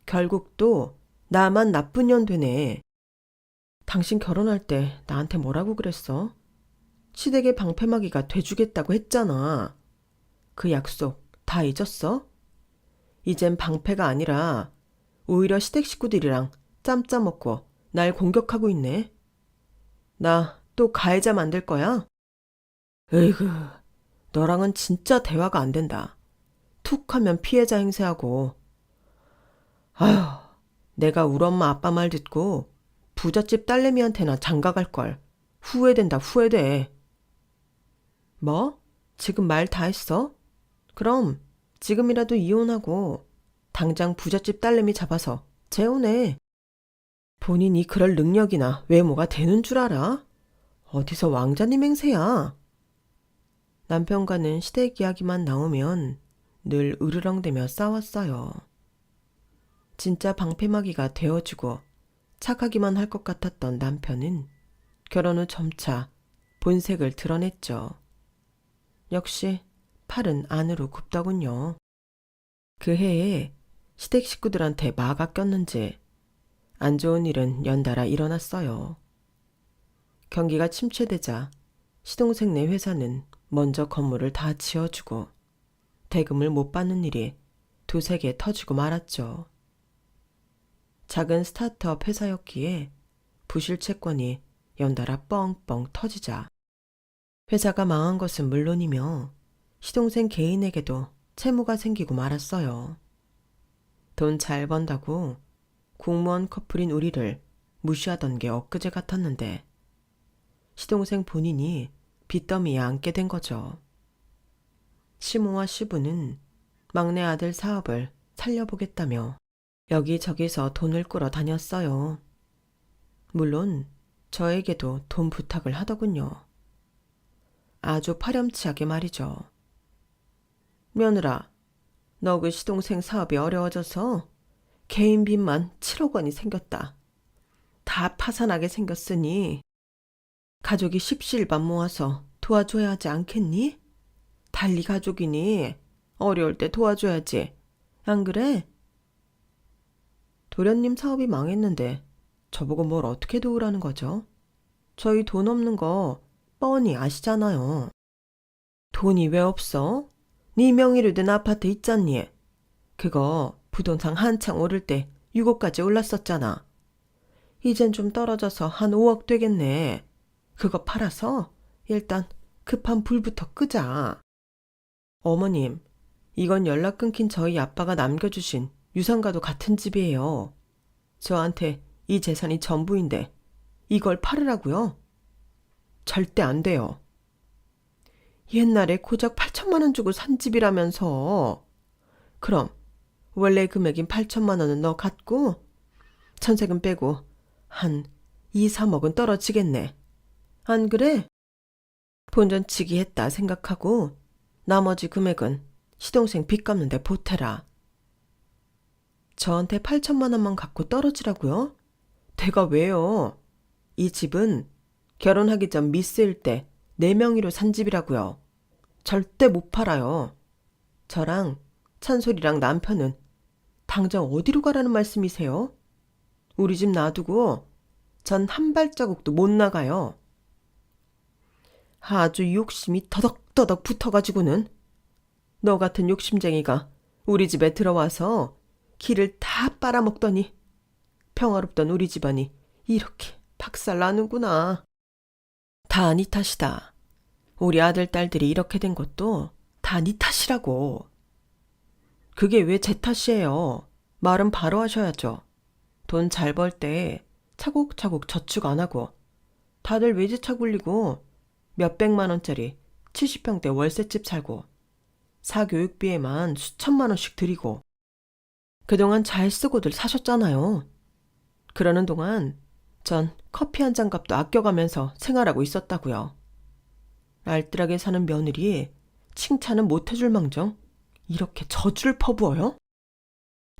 결국 또 나만 나쁜 년 되네. 당신 결혼할 때 나한테 뭐라고 그랬어? 시댁의 방패막이가 돼주겠다고 했잖아. 그 약속 다 잊었어? 이젠 방패가 아니라 오히려 시댁 식구들이랑 짬 짜먹고 날 공격하고 있네. 나 또 가해자 만들 거야? 으이그, 너랑은 진짜 대화가 안 된다. 툭 하면 피해자 행세하고. 아휴, 내가 우리 엄마 아빠 말 듣고 부잣집 딸내미한테나 장가갈 걸. 후회된다, 후회돼. 뭐? 지금 말 다 했어? 그럼 지금이라도 이혼하고 당장 부잣집 딸내미 잡아서 재혼해. 본인이 그럴 능력이나 외모가 되는 줄 알아? 어디서 왕자님 행세야? 남편과는 시댁 이야기만 나오면 늘 으르렁대며 싸웠어요. 진짜 방패막이가 되어주고 착하기만 할 것 같았던 남편은 결혼 후 점차 본색을 드러냈죠. 역시 팔은 안으로 굽더군요. 그 해에 시댁 식구들한테 마가 꼈는지 안 좋은 일은 연달아 일어났어요. 경기가 침체되자 시동생네 회사는 먼저 건물을 다 지어주고 대금을 못 받는 일이 두세 개 터지고 말았죠. 작은 스타트업 회사였기에 부실 채권이 연달아 뻥뻥 터지자 회사가 망한 것은 물론이며 시동생 개인에게도 채무가 생기고 말았어요. 돈 잘 번다고 공무원 커플인 우리를 무시하던 게 엊그제 같았는데 시동생 본인이 빚더미에 앉게 된 거죠. 시모와 시부는 막내 아들 사업을 살려보겠다며 여기저기서 돈을 끌어 다녔어요. 물론 저에게도 돈 부탁을 하더군요. 아주 파렴치하게 말이죠. 며느라, 너 그 시동생 사업이 어려워져서 개인 빚만 7억 원이 생겼다. 다 파산하게 생겼으니 가족이 십시일반 모아서 도와줘야 하지 않겠니? 달리 가족이니 어려울 때 도와줘야지. 안 그래? 도련님 사업이 망했는데 저보고 뭘 어떻게 도우라는 거죠? 저희 돈 없는 거 뻔히 아시잖아요. 돈이 왜 없어? 네 명의로 된 아파트 있잖니. 그거 부동산 한창 오를 때 6억까지 올랐었잖아. 이젠 좀 떨어져서 한 5억 되겠네. 그거 팔아서 일단 급한 불부터 끄자. 어머님, 이건 연락 끊긴 저희 아빠가 남겨주신 유산과도 같은 집이에요. 저한테 이 재산이 전부인데 이걸 팔으라고요? 절대 안 돼요. 옛날에 고작 8천만 원 주고 산 집이라면서. 그럼 원래 금액인 8천만 원은 너 갖고 전세금 빼고 한 2, 3억은 떨어지겠네. 안 그래? 본전치기 했다 생각하고 나머지 금액은 시동생 빚 갚는데 보태라. 저한테 8천만 원만 갖고 떨어지라고요? 내가 왜요? 이 집은 결혼하기 전 미스일 때 내 명의로 산 집이라고요. 절대 못 팔아요. 저랑 찬솔이랑 남편은 당장 어디로 가라는 말씀이세요? 우리 집 놔두고 전 한 발자국도 못 나가요. 아주 욕심이 더덕더덕 붙어가지고는 너 같은 욕심쟁이가 우리 집에 들어와서 기를 다 빨아먹더니 평화롭던 우리 집안이 이렇게 박살나는구나. 다 네 탓이다. 우리 아들, 딸들이 이렇게 된 것도 다 네 탓이라고. 그게 왜 제 탓이에요? 말은 바로 하셔야죠. 돈 잘 벌 때 차곡차곡 저축 안 하고 다들 외제차 굴리고 몇백만 원짜리 70평대 월세집 살고 사교육비에만 수천만 원씩 드리고 그동안 잘 쓰고들 사셨잖아요. 그러는 동안 전 커피 한 잔 값도 아껴가면서 생활하고 있었다고요. 알뜰하게 사는 며느리 칭찬은 못 해줄 망정 이렇게 저주를 퍼부어요?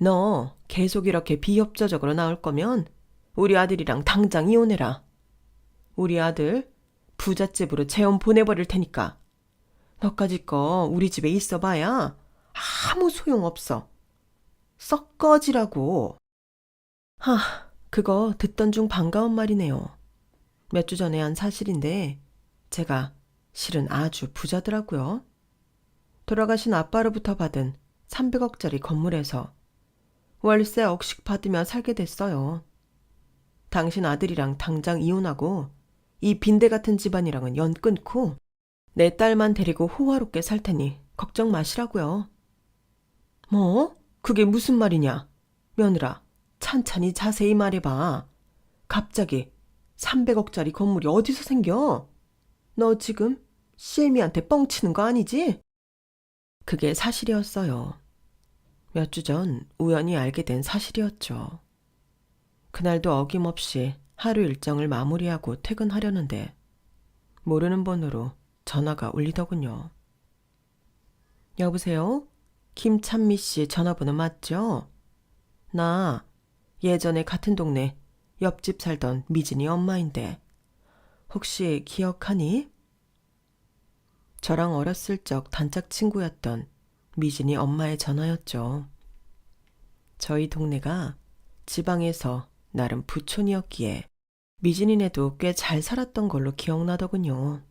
너 계속 이렇게 비협조적으로 나올 거면 우리 아들이랑 당장 이혼해라. 우리 아들 부잣집으로 재혼 보내버릴 테니까. 너까지 거 우리 집에 있어봐야 아무 소용없어. 썩 꺼지라고. 그거 듣던 중 반가운 말이네요. 몇 주 전에 한 사실인데 제가 실은 아주 부자더라고요. 돌아가신 아빠로부터 받은 300억짜리 건물에서 월세 억씩 받으며 살게 됐어요. 당신 아들이랑 당장 이혼하고 이 빈대 같은 집안이랑은 연 끊고 내 딸만 데리고 호화롭게 살 테니 걱정 마시라고요. 뭐? 그게 무슨 말이냐? 며느라, 찬찬히 자세히 말해봐. 갑자기 300억짜리 건물이 어디서 생겨? 너 지금 CM이한테 뻥치는 거 아니지? 그게 사실이었어요. 몇 주 전 우연히 알게 된 사실이었죠. 그날도 어김없이 하루 일정을 마무리하고 퇴근하려는데 모르는 번호로 전화가 울리더군요. 여보세요? 김찬미 씨 전화번호 맞죠? 나 예전에 같은 동네 옆집 살던 미진이 엄마인데 혹시 기억하니? 저랑 어렸을 적 단짝 친구였던 미진이 엄마의 전화였죠. 저희 동네가 지방에서 나름 부촌이었기에 미진이네도 꽤 잘 살았던 걸로 기억나더군요.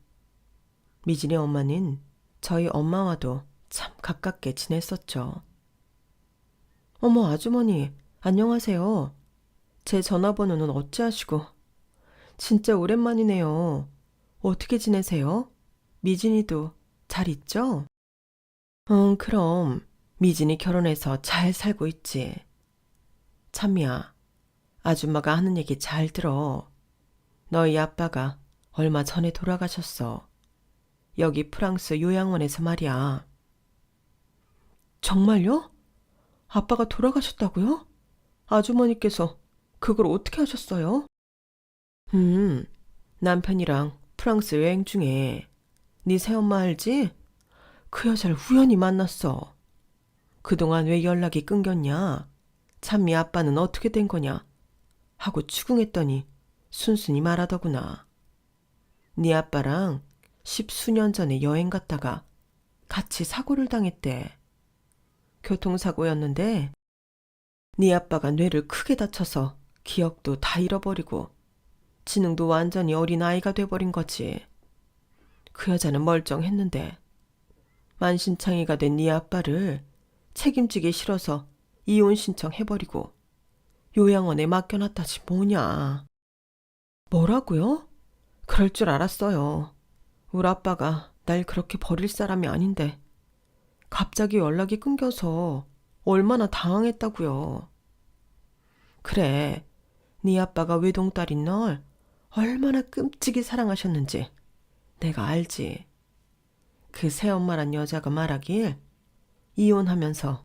미진이 엄마는 저희 엄마와도 참 가깝게 지냈었죠. 어머, 아주머니, 안녕하세요. 제 전화번호는 어찌하시고. 진짜 오랜만이네요. 어떻게 지내세요? 미진이도 잘 있죠? 응, 그럼 미진이 결혼해서 잘 살고 있지. 찬미야, 아줌마가 하는 얘기 잘 들어. 너희 아빠가 얼마 전에 돌아가셨어. 여기 프랑스 요양원에서 말이야. 정말요? 아빠가 돌아가셨다고요? 아주머니께서 그걸 어떻게 하셨어요? 남편이랑 프랑스 여행 중에 네 새엄마 알지? 그 여자를 우연히 만났어. 그동안 왜 연락이 끊겼냐? 찬미 아빠는 어떻게 된 거냐? 하고 추궁했더니 순순히 말하더구나. 네 아빠랑 10수년 전에 여행 갔다가 같이 사고를 당했대. 교통사고였는데 네 아빠가 뇌를 크게 다쳐서 기억도 다 잃어버리고 지능도 완전히 어린아이가 돼버린 거지. 그 여자는 멀쩡했는데 만신창이가 된 네 아빠를 책임지기 싫어서 이혼 신청해버리고 요양원에 맡겨놨다지 뭐냐. 뭐라고요? 그럴 줄 알았어요. 우리 아빠가 날 그렇게 버릴 사람이 아닌데 갑자기 연락이 끊겨서 얼마나 당황했다고요. 그래, 네 아빠가 외동딸인 널 얼마나 끔찍이 사랑하셨는지 내가 알지. 그 새엄마란 여자가 말하길 이혼하면서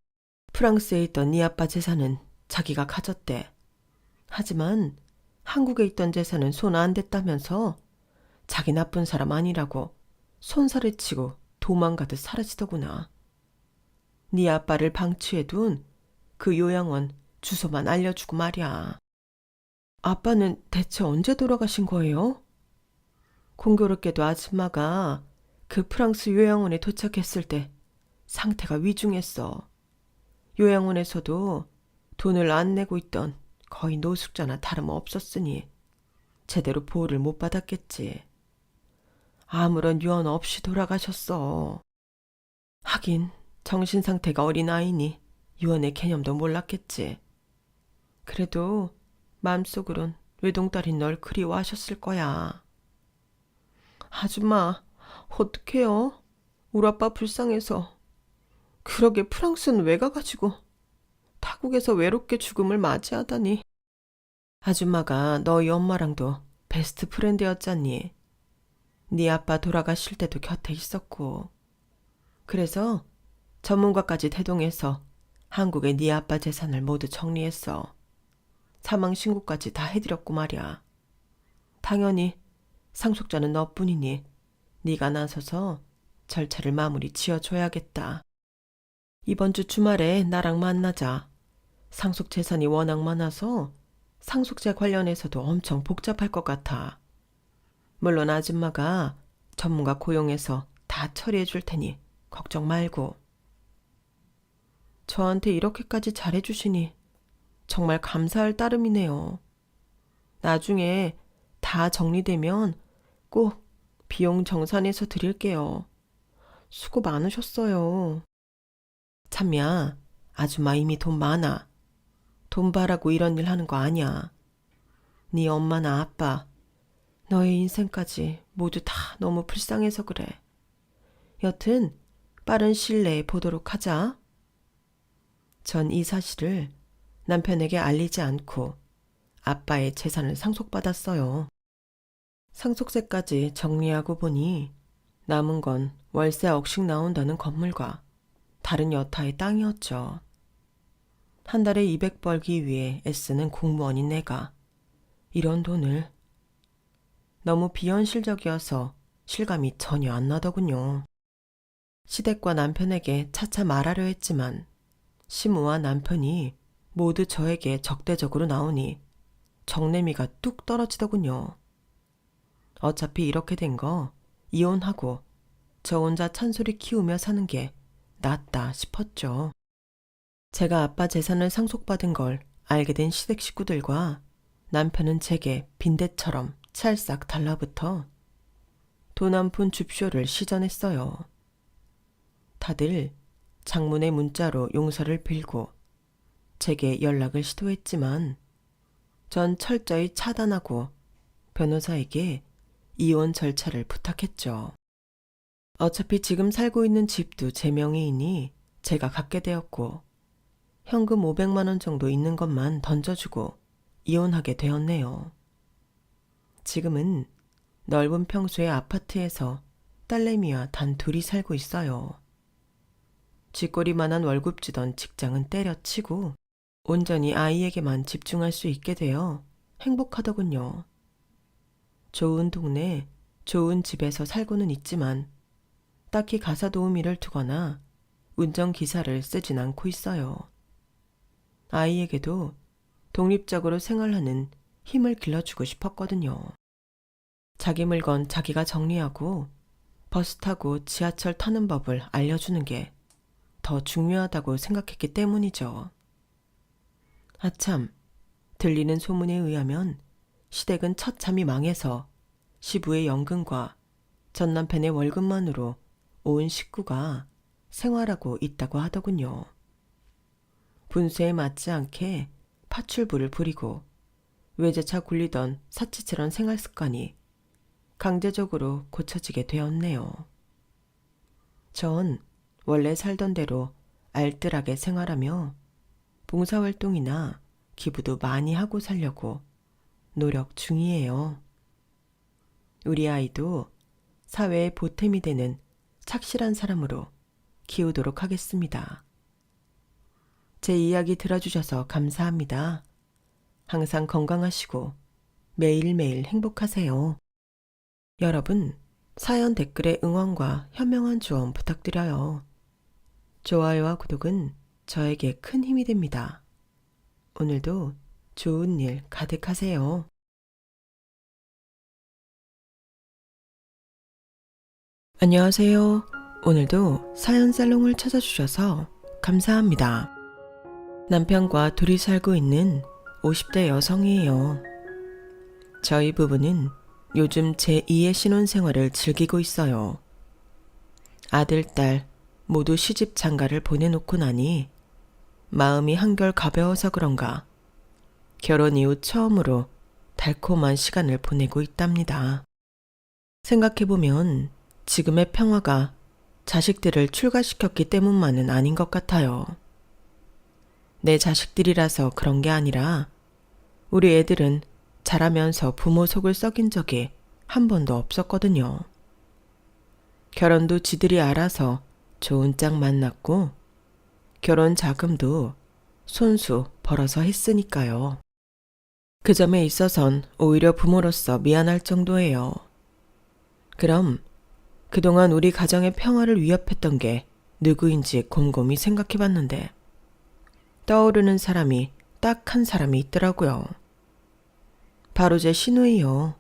프랑스에 있던 네 아빠 재산은 자기가 가졌대. 하지만 한국에 있던 재산은 손 안 댔다면서 자기 나쁜 사람 아니라고 손살을 치고 도망가듯 사라지더구나. 네 아빠를 방치해둔 그 요양원 주소만 알려주고 말이야. 아빠는 대체 언제 돌아가신 거예요? 공교롭게도 아줌마가 그 프랑스 요양원에 도착했을 때 상태가 위중했어. 요양원에서도 돈을 안 내고 있던 거의 노숙자나 다름없었으니 제대로 보호를 못 받았겠지. 아무런 유언 없이 돌아가셨어. 하긴 정신 상태가 어린 아이니 유언의 개념도 몰랐겠지. 그래도 마음속으론 외동딸인 널 그리워하셨을 거야. 아줌마, 어떡해요? 우리 아빠 불쌍해서. 그러게 프랑스는 왜 가가지고 타국에서 외롭게 죽음을 맞이하다니. 아줌마가 너희 엄마랑도 베스트 프렌드였잖니. 네 아빠 돌아가실 때도 곁에 있었고. 그래서 전문가까지 대동해서 한국에 네 아빠 재산을 모두 정리했어. 사망 신고까지 다 해드렸고 말이야. 당연히 상속자는 너뿐이니 네가 나서서 절차를 마무리 지어줘야겠다. 이번 주 주말에 나랑 만나자. 상속 재산이 워낙 많아서 상속세 관련해서도 엄청 복잡할 것 같아. 물론 아줌마가 전문가 고용해서 다 처리해 줄 테니 걱정 말고. 저한테 이렇게까지 잘해주시니 정말 감사할 따름이네요. 나중에 다 정리되면 꼭 비용 정산해서 드릴게요. 수고 많으셨어요. 참야, 아줌마 이미 돈 많아. 돈 바라고 이런 일 하는 거 아니야. 네 엄마나 아빠, 너의 인생까지 모두 다 너무 불쌍해서 그래. 여튼 빠른 시일 내에 보도록 하자. 전 이 사실을 남편에게 알리지 않고 아빠의 재산을 상속받았어요. 상속세까지 정리하고 보니 남은 건 월세 억씩 나온다는 건물과 다른 여타의 땅이었죠. 한 달에 200 벌기 위해 애쓰는 공무원인 내가 이런 돈을. 너무 비현실적이어서 실감이 전혀 안 나더군요. 시댁과 남편에게 차차 말하려 했지만 시무와 남편이 모두 저에게 적대적으로 나오니 정내미가 뚝 떨어지더군요. 어차피 이렇게 된 거 이혼하고 저 혼자 찬소리 키우며 사는 게 낫다 싶었죠. 제가 아빠 재산을 상속받은 걸 알게 된 시댁 식구들과 남편은 제게 빈대처럼 찰싹 달라붙어 돈 한 푼 줍쇼를 시전했어요. 다들 장문의 문자로 용서를 빌고 제게 연락을 시도했지만 전 철저히 차단하고 변호사에게 이혼 절차를 부탁했죠. 어차피 지금 살고 있는 집도 제 명의이니 제가 갖게 되었고 현금 500만 원 정도 있는 것만 던져주고 이혼하게 되었네요. 지금은 넓은 평수의 아파트에서 딸내미와 단 둘이 살고 있어요. 쥐꼬리만한 월급 주던 직장은 때려치고 온전히 아이에게만 집중할 수 있게 되어 행복하더군요. 좋은 동네, 좋은 집에서 살고는 있지만 딱히 가사 도우미를 두거나 운전기사를 쓰진 않고 있어요. 아이에게도 독립적으로 생활하는 힘을 길러주고 싶었거든요. 자기 물건 자기가 정리하고 버스 타고 지하철 타는 법을 알려주는 게 더 중요하다고 생각했기 때문이죠. 아참, 들리는 소문에 의하면 시댁은 처참히 망해서 시부의 연금과 전 남편의 월급만으로 온 식구가 생활하고 있다고 하더군요. 분수에 맞지 않게 파출부를 부리고 외제차 굴리던 사치스런 생활 습관이 강제적으로 고쳐지게 되었네요. 전 원래 살던 대로 알뜰하게 생활하며 봉사활동이나 기부도 많이 하고 살려고 노력 중이에요. 우리 아이도 사회의 보탬이 되는 착실한 사람으로 키우도록 하겠습니다. 제 이야기 들어주셔서 감사합니다. 항상 건강하시고 매일매일 행복하세요. 여러분, 사연 댓글에 응원과 현명한 조언 부탁드려요. 좋아요와 구독은 저에게 큰 힘이 됩니다. 오늘도 좋은 일 가득하세요. 안녕하세요. 오늘도 사연 살롱을 찾아주셔서 감사합니다. 남편과 둘이 살고 있는 50대 여성이에요. 저희 부부는 요즘 제2의 신혼생활을 즐기고 있어요. 아들, 딸 모두 시집 장가를 보내놓고 나니 마음이 한결 가벼워서 그런가 결혼 이후 처음으로 달콤한 시간을 보내고 있답니다. 생각해보면 지금의 평화가 자식들을 출가시켰기 때문만은 아닌 것 같아요. 내 자식들이라서 그런 게 아니라 우리 애들은 자라면서 부모 속을 썩인 적이 한 번도 없었거든요. 결혼도 지들이 알아서 좋은 짝 만났고 결혼 자금도 손수 벌어서 했으니까요. 그 점에 있어선 오히려 부모로서 미안할 정도예요. 그럼 그동안 우리 가정의 평화를 위협했던 게 누구인지 곰곰이 생각해봤는데 떠오르는 사람이 딱 한 사람이 있더라고요. 바로 제 시누이요.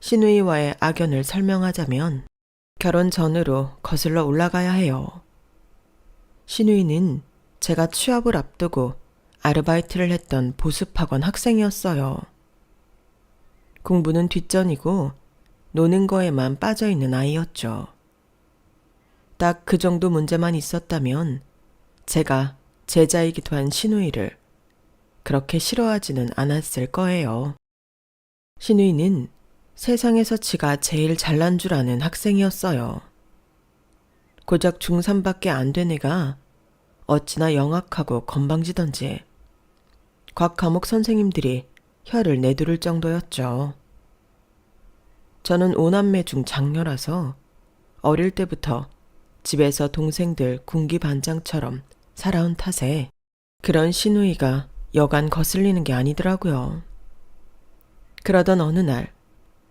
시누이와의 악연을 설명하자면 결혼 전으로 거슬러 올라가야 해요. 시누이는 제가 취업을 앞두고 아르바이트를 했던 보습학원 학생이었어요. 공부는 뒷전이고 노는 거에만 빠져있는 아이였죠. 딱 그 정도 문제만 있었다면 제가 제자이기도 한 시누이를 그렇게 싫어하지는 않았을 거예요. 시누이는 세상에서 지가 제일 잘난 줄 아는 학생이었어요. 고작 중3밖에 안 된 애가 어찌나 영악하고 건방지던지 각 과목 선생님들이 혀를 내두를 정도였죠. 저는 5남매 중 장녀라서 어릴 때부터 집에서 동생들 군기반장처럼 살아온 탓에 그런 시누이가 여간 거슬리는 게 아니더라고요. 그러던 어느 날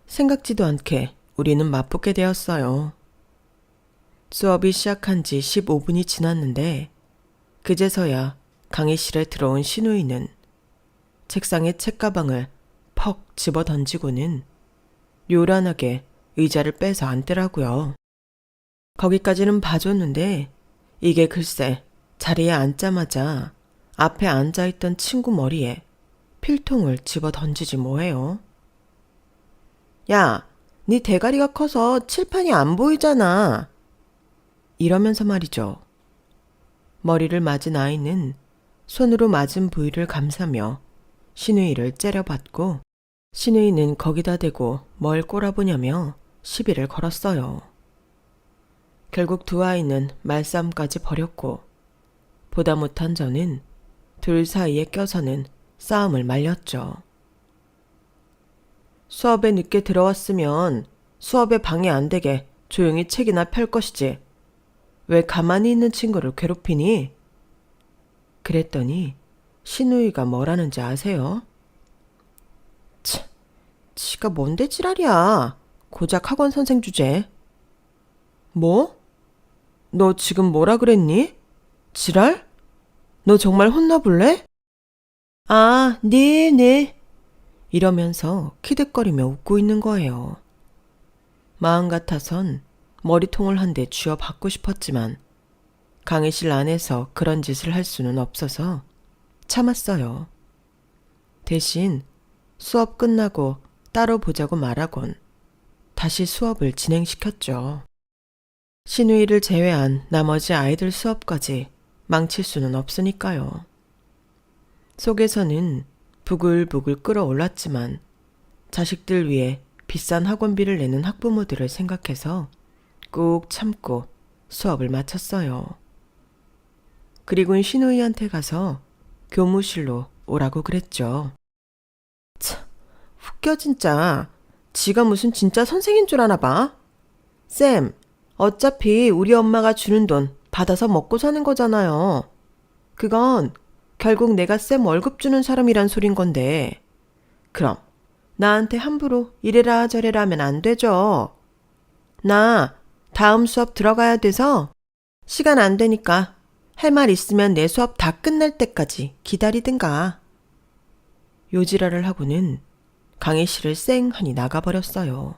생각지도 않게 우리는 맞붙게 되었어요. 수업이 시작한 지 15분이 지났는데 그제서야 강의실에 들어온 시누이는 책상에 책가방을 퍽 집어 던지고는 요란하게 의자를 빼서 앉더라고요. 거기까지는 봐줬는데 이게 글쎄 자리에 앉자마자 앞에 앉아있던 친구 머리에 필통을 집어 던지지 뭐예요. 야, 네 대가리가 커서 칠판이 안 보이잖아. 이러면서 말이죠. 머리를 맞은 아이는 손으로 맞은 부위를 감싸며 시누이를 째려봤고 시누이는 거기다 대고 뭘 꼬라보냐며 시비를 걸었어요. 결국 두 아이는 말싸움까지 벌였고 보다 못한 저는 둘 사이에 껴서는 싸움을 말렸죠. 수업에 늦게 들어왔으면 수업에 방해 안 되게 조용히 책이나 펼 것이지. 왜 가만히 있는 친구를 괴롭히니? 그랬더니 시누이가 뭐라는지 아세요? 지가 뭔데 지랄이야. 고작 학원 선생 주제. 뭐? 너 지금 뭐라 그랬니? 지랄? 너 정말 혼나볼래? 아, 네. 이러면서 키득거리며 웃고 있는 거예요. 마음 같아선 머리통을 한 대 쥐어 받고 싶었지만 강의실 안에서 그런 짓을 할 수는 없어서 참았어요. 대신 수업 끝나고 따로 보자고 말하곤 다시 수업을 진행시켰죠. 시누이를 제외한 나머지 아이들 수업까지 망칠 수는 없으니까요. 속에서는 부글부글 끓어올랐지만 자식들 위해 비싼 학원비를 내는 학부모들을 생각해서 꾹 참고 수업을 마쳤어요. 그리고는 시누이한테 가서 교무실로 오라고 그랬죠. 참, 웃겨 진짜. 지가 무슨 진짜 선생인 줄 아나 봐. 쌤, 어차피 우리 엄마가 주는 돈 받아서 먹고 사는 거잖아요. 그건 결국 내가 쌤 월급 주는 사람이란 소린 건데 그럼 나한테 함부로 이래라 저래라 하면 안 되죠. 나 다음 수업 들어가야 돼서 시간 안 되니까 할 말 있으면 내 수업 다 끝날 때까지 기다리든가. 요지랄을 하고는 강의실을 쌩하니 나가버렸어요.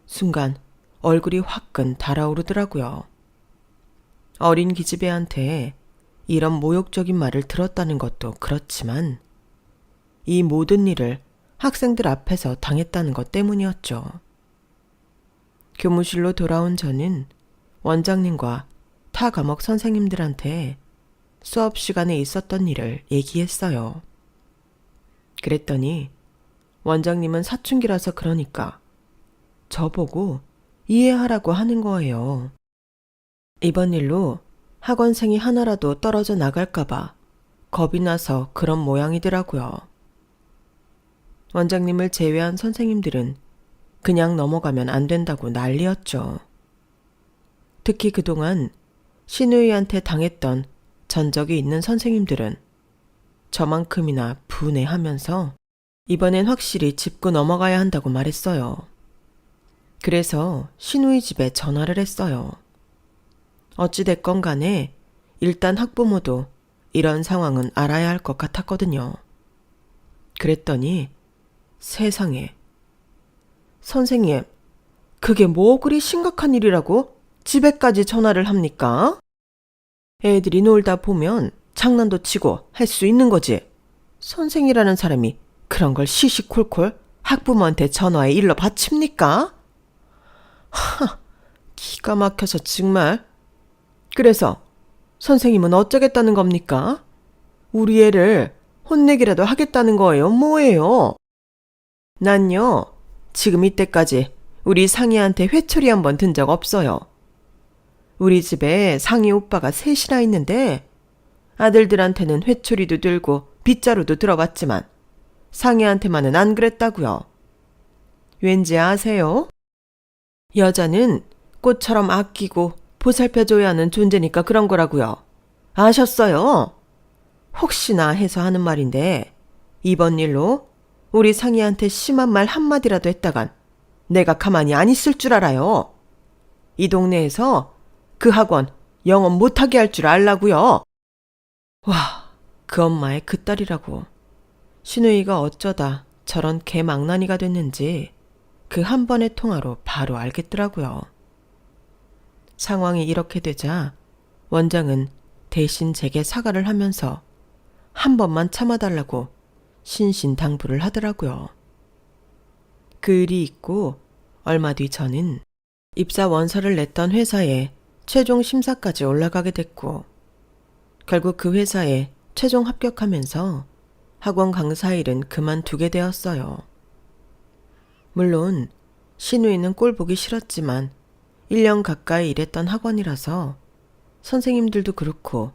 순간 얼굴이 화끈 달아오르더라고요. 어린 기집애한테 이런 모욕적인 말을 들었다는 것도 그렇지만 이 모든 일을 학생들 앞에서 당했다는 것 때문이었죠. 교무실로 돌아온 저는 원장님과 타 과목 선생님들한테 수업 시간에 있었던 일을 얘기했어요. 그랬더니 원장님은 사춘기라서 그러니까 저보고 이해하라고 하는 거예요. 이번 일로 학원생이 하나라도 떨어져 나갈까봐 겁이 나서 그런 모양이더라고요. 원장님을 제외한 선생님들은 그냥 넘어가면 안 된다고 난리였죠. 특히 그동안 신우이한테 당했던 전적이 있는 선생님들은 저만큼이나 분해하면서 이번엔 확실히 짚고 넘어가야 한다고 말했어요. 그래서 신우이 집에 전화를 했어요. 어찌됐건 간에 일단 학부모도 이런 상황은 알아야 할 것 같았거든요. 그랬더니 세상에, 선생님, 그게 뭐 그리 심각한 일이라고 집에까지 전화를 합니까? 애들이 놀다 보면 장난도 치고 할 수 있는 거지. 선생이라는 사람이 그런 걸 시시콜콜 학부모한테 전화해 일러 바칩니까? 하, 기가 막혀서 정말. 그래서 선생님은 어쩌겠다는 겁니까? 우리 애를 혼내기라도 하겠다는 거예요? 뭐예요? 난요, 지금 이때까지 우리 상희한테 회초리 한 번 든 적 없어요. 우리 집에 상희 오빠가 셋이나 있는데 아들들한테는 회초리도 들고 빗자루도 들어봤지만 상희한테만은 안 그랬다고요. 왠지 아세요? 여자는 꽃처럼 아끼고 보살펴줘야 하는 존재니까 그런 거라고요. 아셨어요? 혹시나 해서 하는 말인데 이번 일로 우리 상희한테 심한 말 한마디라도 했다간 내가 가만히 안 있을 줄 알아요. 이 동네에서 그 학원 영업 못하게 할 줄 알라고요. 와, 그 엄마의 그 딸이라고. 신우이가 어쩌다 저런 개망나니가 됐는지 그 한 번의 통화로 바로 알겠더라고요. 상황이 이렇게 되자 원장은 대신 제게 사과를 하면서 한 번만 참아달라고 신신당부를 하더라고요. 그 일이 있고 얼마 뒤 저는 입사 원서를 냈던 회사에 최종 심사까지 올라가게 됐고 결국 그 회사에 최종 합격하면서 학원 강사 일은 그만두게 되었어요. 물론 신우이는 꼴 보기 싫었지만 1년 가까이 일했던 학원이라서 선생님들도 그렇고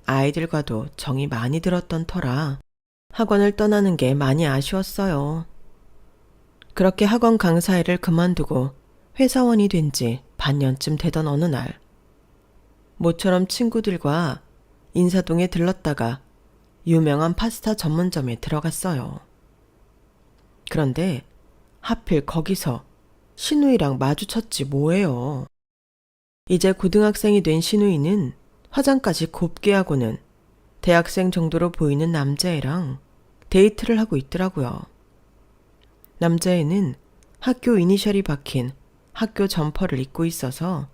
아이들과도 정이 많이 들었던 터라 학원을 떠나는 게 많이 아쉬웠어요. 그렇게 학원 강사 일을 그만두고 회사원이 된 지 반년쯤 되던 어느 날 모처럼 친구들과 인사동에 들렀다가 유명한 파스타 전문점에 들어갔어요. 그런데 하필 거기서 신우이랑 마주쳤지 뭐예요. 이제 고등학생이 된 신우이는 화장까지 곱게 하고는 대학생 정도로 보이는 남자애랑 데이트를 하고 있더라고요. 남자애는 학교 이니셜이 박힌 학교 점퍼를 입고 있어서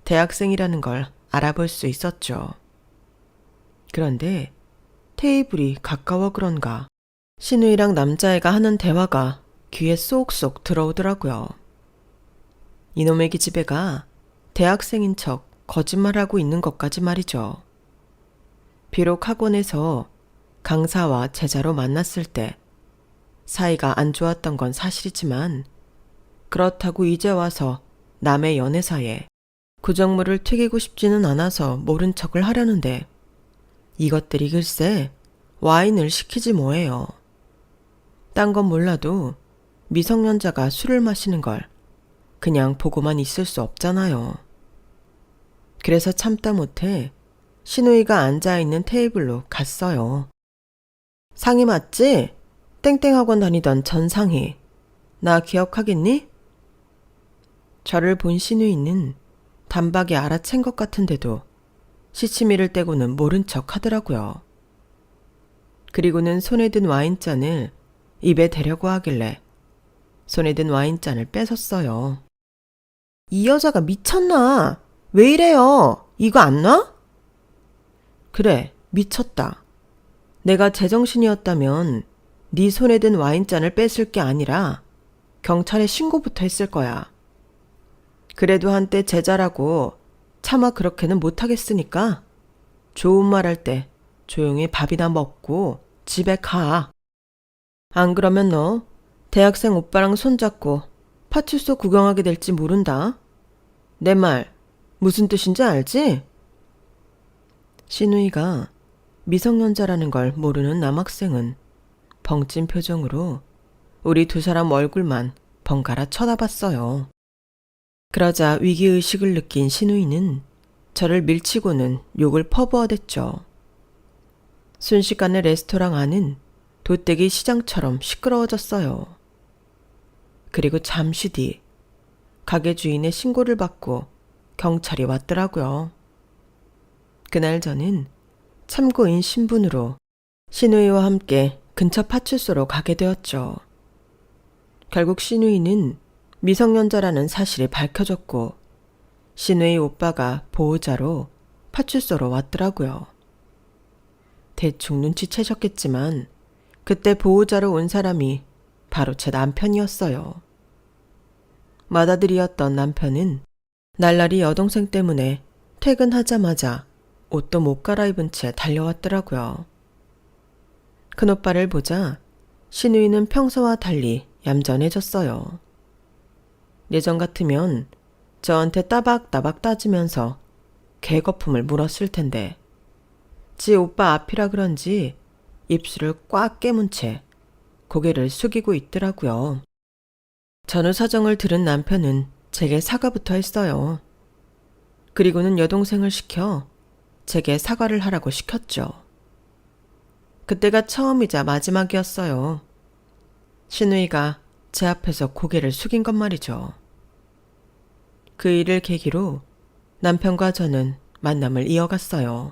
대학생이라는 걸 알아볼 수 있었죠. 그런데 테이블이 가까워 그런가 신우이랑 남자애가 하는 대화가 귀에 쏙쏙 들어오더라고요. 이놈의 기집애가 대학생인 척 거짓말하고 있는 것까지 말이죠. 비록 학원에서 강사와 제자로 만났을 때 사이가 안 좋았던 건 사실이지만 그렇다고 이제 와서 남의 연애사에 구정물을 튀기고 싶지는 않아서 모른 척을 하려는데 이것들이 글쎄 와인을 시키지 뭐예요. 딴 건 몰라도 미성년자가 술을 마시는 걸 그냥 보고만 있을 수 없잖아요. 그래서 참다 못해 신우이가 앉아있는 테이블로 갔어요. 상희 맞지? 땡땡학원 다니던 전상희. 나 기억하겠니? 저를 본 신우이는 단박에 알아챈 것 같은데도 시치미를 떼고는 모른 척 하더라고요. 그리고는 손에 든 와인잔을 입에 대려고 하길래 손에 든 와인잔을 뺏었어요. 이 여자가 미쳤나? 왜 이래요? 이거 안 놔? 그래, 미쳤다. 내가 제정신이었다면 네 손에 든 와인잔을 뺏을 게 아니라 경찰에 신고부터 했을 거야. 그래도 한때 제자라고 차마 그렇게는 못하겠으니까 좋은 말 할 때 조용히 밥이나 먹고 집에 가. 안 그러면 너 대학생 오빠랑 손잡고 파출소 구경하게 될지 모른다. 내 말 무슨 뜻인지 알지? 신우이가 미성년자라는 걸 모르는 남학생은 벙찐 표정으로 우리 두 사람 얼굴만 번갈아 쳐다봤어요. 그러자 위기의식을 느낀 신우이는 저를 밀치고는 욕을 퍼부어댔죠. 순식간에 레스토랑 안은 돗대기 시장처럼 시끄러워졌어요. 그리고 잠시 뒤 가게 주인의 신고를 받고 경찰이 왔더라고요. 그날 저는 참고인 신분으로 신우이와 함께 근처 파출소로 가게 되었죠. 결국 신우이는 미성년자라는 사실이 밝혀졌고 신우이 오빠가 보호자로 파출소로 왔더라고요. 대충 눈치채셨겠지만 그때 보호자로 온 사람이 바로 제 남편이었어요. 맏아들이었던 남편은 날라리 여동생 때문에 퇴근하자마자 옷도 못 갈아입은 채 달려왔더라고요. 큰오빠를 보자 신우이는 평소와 달리 얌전해졌어요. 예전 같으면 저한테 따박따박 따지면서 개거품을 물었을 텐데 지 오빠 앞이라 그런지 입술을 꽉 깨문 채 고개를 숙이고 있더라고요. 전후 사정을 들은 남편은 제게 사과부터 했어요. 그리고는 여동생을 시켜 제게 사과를 하라고 시켰죠. 그때가 처음이자 마지막이었어요. 신우이가 제 앞에서 고개를 숙인 것 말이죠. 그 일을 계기로 남편과 저는 만남을 이어갔어요.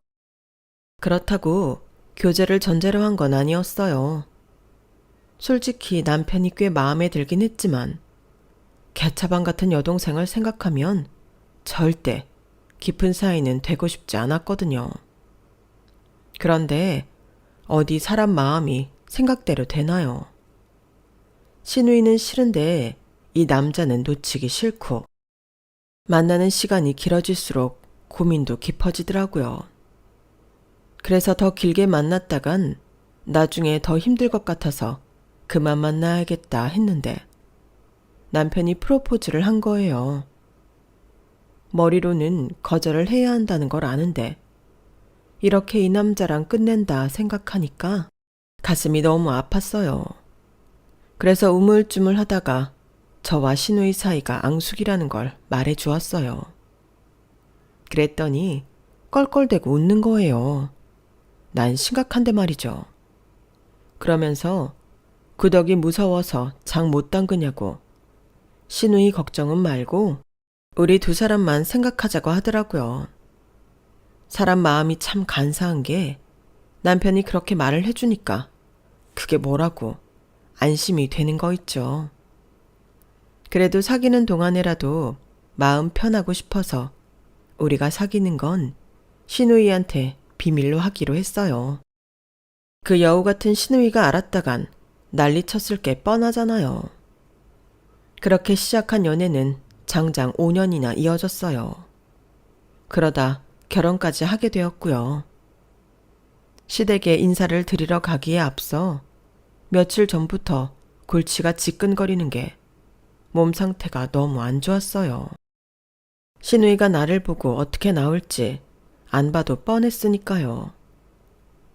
그렇다고 교제를 전제로 한 건 아니었어요. 솔직히 남편이 꽤 마음에 들긴 했지만 개차반 같은 여동생을 생각하면 절대 깊은 사이는 되고 싶지 않았거든요. 그런데 어디 사람 마음이 생각대로 되나요? 신우이는 싫은데 이 남자는 놓치기 싫고 만나는 시간이 길어질수록 고민도 깊어지더라고요. 그래서 더 길게 만났다간 나중에 더 힘들 것 같아서 그만 만나야겠다 했는데 남편이 프로포즈를 한 거예요. 머리로는 거절을 해야 한다는 걸 아는데 이렇게 이 남자랑 끝낸다 생각하니까 가슴이 너무 아팠어요. 그래서 우물쭈물 하다가 저와 신우이 사이가 앙숙이라는 걸 말해 주었어요. 그랬더니 껄껄대고 웃는 거예요. 난 심각한데 말이죠. 그러면서 구덕이 무서워서 장 못 담그냐고 신우이 걱정은 말고 우리 두 사람만 생각하자고 하더라고요. 사람 마음이 참 간사한 게 남편이 그렇게 말을 해주니까 그게 뭐라고 안심이 되는 거 있죠. 그래도 사귀는 동안에라도 마음 편하고 싶어서 우리가 사귀는 건 신우이한테 비밀로 하기로 했어요. 그 여우 같은 신우이가 알았다간 난리 쳤을 게 뻔하잖아요. 그렇게 시작한 연애는 장장 5년이나 이어졌어요. 그러다 결혼까지 하게 되었고요. 시댁에 인사를 드리러 가기에 앞서 며칠 전부터 골치가 지끈거리는 게 몸 상태가 너무 안 좋았어요. 신우이가 나를 보고 어떻게 나올지 안 봐도 뻔했으니까요.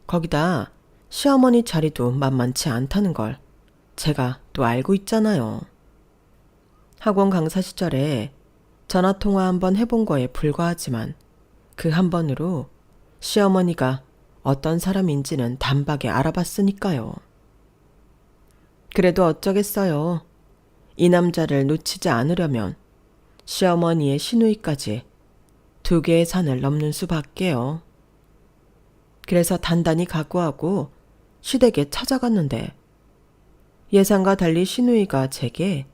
거기다 시어머니 자리도 만만치 않다는 걸 제가 또 알고 있잖아요. 학원 강사 시절에 전화통화 한번 해본 거에 불과하지만 그 한 번으로 시어머니가 어떤 사람인지는 단박에 알아봤으니까요. 그래도 어쩌겠어요. 이 남자를 놓치지 않으려면 시어머니의 신우이까지 2개의 산을 넘는 수밖에요. 그래서 단단히 각오하고 시댁에 찾아갔는데 예상과 달리 신우이가 제게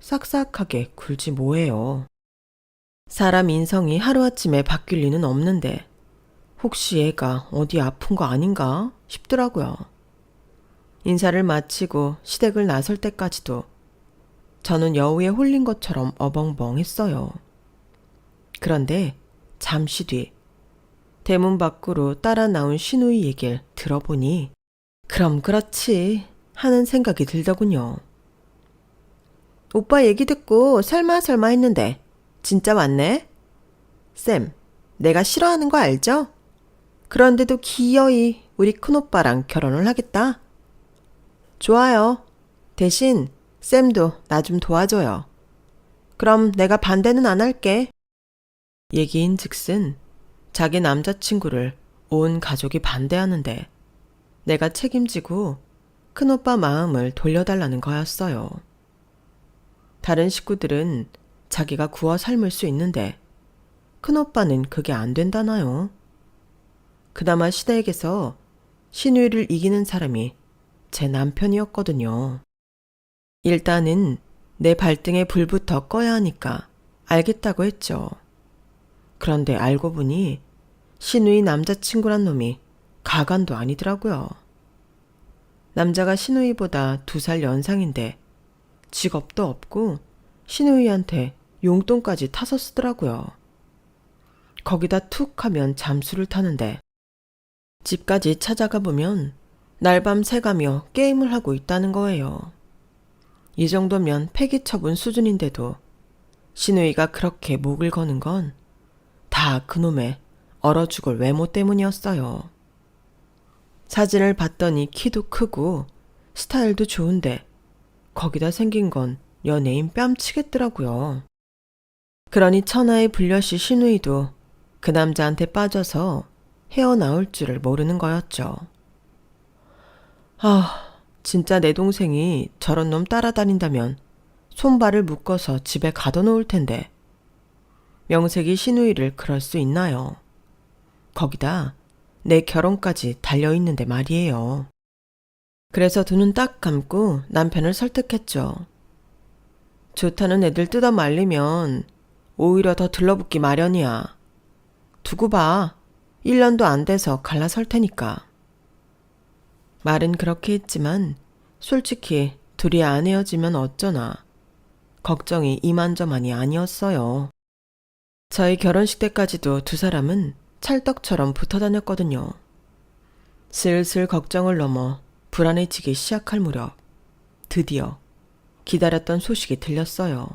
싹싹하게 굴지 뭐예요. 사람 인성이 하루아침에 바뀔 리는 없는데 혹시 얘가 어디 아픈 거 아닌가 싶더라고요. 인사를 마치고 시댁을 나설 때까지도 저는 여우에 홀린 것처럼 어벙벙했어요. 그런데 잠시 뒤 대문 밖으로 따라 나온 시누이 얘기를 들어보니 그럼 그렇지 하는 생각이 들더군요. 오빠 얘기 듣고 설마 했는데 진짜 맞네? 쌤, 내가 싫어하는 거 알죠? 그런데도 기어이 우리 큰오빠랑 결혼을 하겠다. 좋아요. 대신 쌤도 나 좀 도와줘요. 그럼 내가 반대는 안 할게. 얘기인 즉슨 자기 남자친구를 온 가족이 반대하는데 내가 책임지고 큰오빠 마음을 돌려달라는 거였어요. 다른 식구들은 자기가 구워 삶을 수 있는데 큰오빠는 그게 안 된다나요. 그나마 시댁에서 시누이를 이기는 사람이 제 남편이었거든요. 일단은 내 발등에 불부터 꺼야 하니까 알겠다고 했죠. 그런데 알고 보니 시누이 남자친구란 놈이 가관도 아니더라고요. 남자가 시누이보다 2살 연상인데 직업도 없고 시누이한테 용돈까지 타서 쓰더라고요. 거기다 툭 하면 잠수를 타는데 집까지 찾아가 보면 날밤 새가며 게임을 하고 있다는 거예요. 이 정도면 폐기 처분 수준인데도 시누이가 그렇게 목을 거는 건 다 그놈의 얼어 죽을 외모 때문이었어요. 사진을 봤더니 키도 크고 스타일도 좋은데 거기다 생긴 건 연예인 뺨치겠더라고요. 그러니 천하의 불려시 시누이도 그 남자한테 빠져서 헤어나올 줄을 모르는 거였죠. 진짜 내 동생이 저런 놈 따라다닌다면 손발을 묶어서 집에 가둬놓을 텐데 명색이 시누이를 그럴 수 있나요? 거기다 내 결혼까지 달려있는데 말이에요. 그래서 두 눈 딱 감고 남편을 설득했죠. 좋다는 애들 뜯어 말리면 오히려 더 들러붙기 마련이야. 두고 봐. 1년도 안 돼서 갈라설 테니까. 말은 그렇게 했지만 솔직히 둘이 안 헤어지면 어쩌나 걱정이 이만저만이 아니었어요. 저희 결혼식 때까지도 두 사람은 찰떡처럼 붙어 다녔거든요. 슬슬 걱정을 넘어 불안해지기 시작할 무렵 드디어 기다렸던 소식이 들렸어요.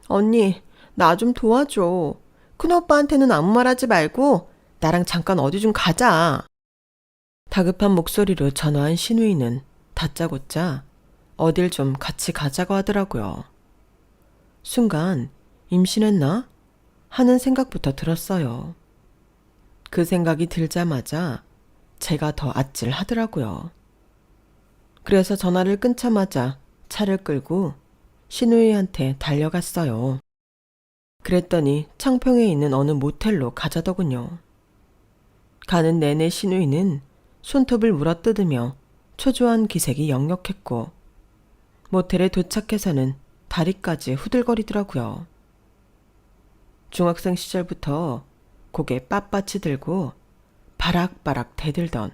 언니, 나 좀 도와줘. 큰오빠한테는 아무 말 하지 말고 나랑 잠깐 어디 좀 가자. 다급한 목소리로 전화한 시누이는 다짜고짜 어딜 좀 같이 가자고 하더라고요. 순간 임신했나? 하는 생각부터 들었어요. 그 생각이 들자마자 제가 더 아찔하더라고요. 그래서 전화를 끊자마자 차를 끌고 시누이한테 달려갔어요. 그랬더니 창평에 있는 어느 모텔로 가자더군요. 가는 내내 시누이는 손톱을 물어뜯으며 초조한 기색이 역력했고 모텔에 도착해서는 다리까지 후들거리더라고요. 중학생 시절부터 고개 빳빳이 들고 바락바락 대들던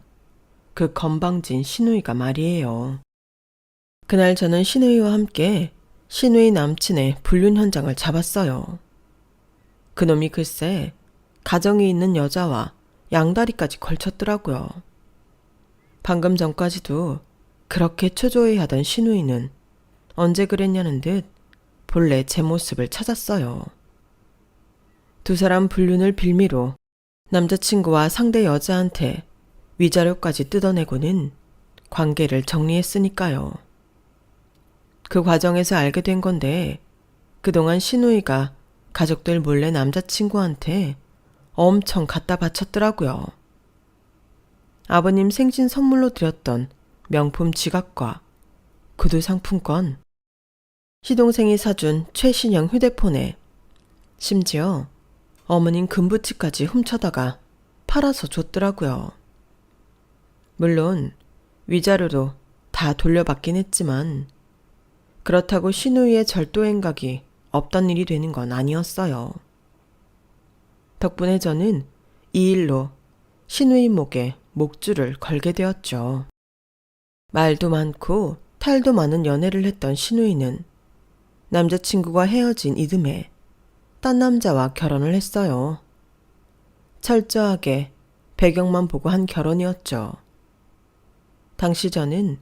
그 건방진 시누이가 말이에요. 그날 저는 시누이와 함께 시누이 남친의 불륜 현장을 잡았어요. 그놈이 글쎄 가정이 있는 여자와 양다리까지 걸쳤더라고요. 방금 전까지도 그렇게 초조해하던 시누이는 언제 그랬냐는 듯 본래 제 모습을 찾았어요. 두 사람 불륜을 빌미로 남자친구와 상대 여자한테 위자료까지 뜯어내고는 관계를 정리했으니까요. 그 과정에서 알게 된 건데 그동안 시누이가 가족들 몰래 남자친구한테 엄청 갖다 바쳤더라고요. 아버님 생신 선물로 드렸던 명품 지갑과 구두 상품권, 시동생이 사준 최신형 휴대폰에 심지어 어머님 금부치까지 훔쳐다가 팔아서 줬더라고요. 물론 위자료도 다 돌려받긴 했지만 그렇다고 시누이의 절도 행각이 없던 일이 되는 건 아니었어요. 덕분에 저는 이 일로 시누이 목에 목줄을 걸게 되었죠. 말도 많고 탈도 많은 연애를 했던 시누이는 남자친구가 헤어진 이듬해 딴 남자와 결혼을 했어요. 철저하게 배경만 보고 한 결혼이었죠. 당시 저는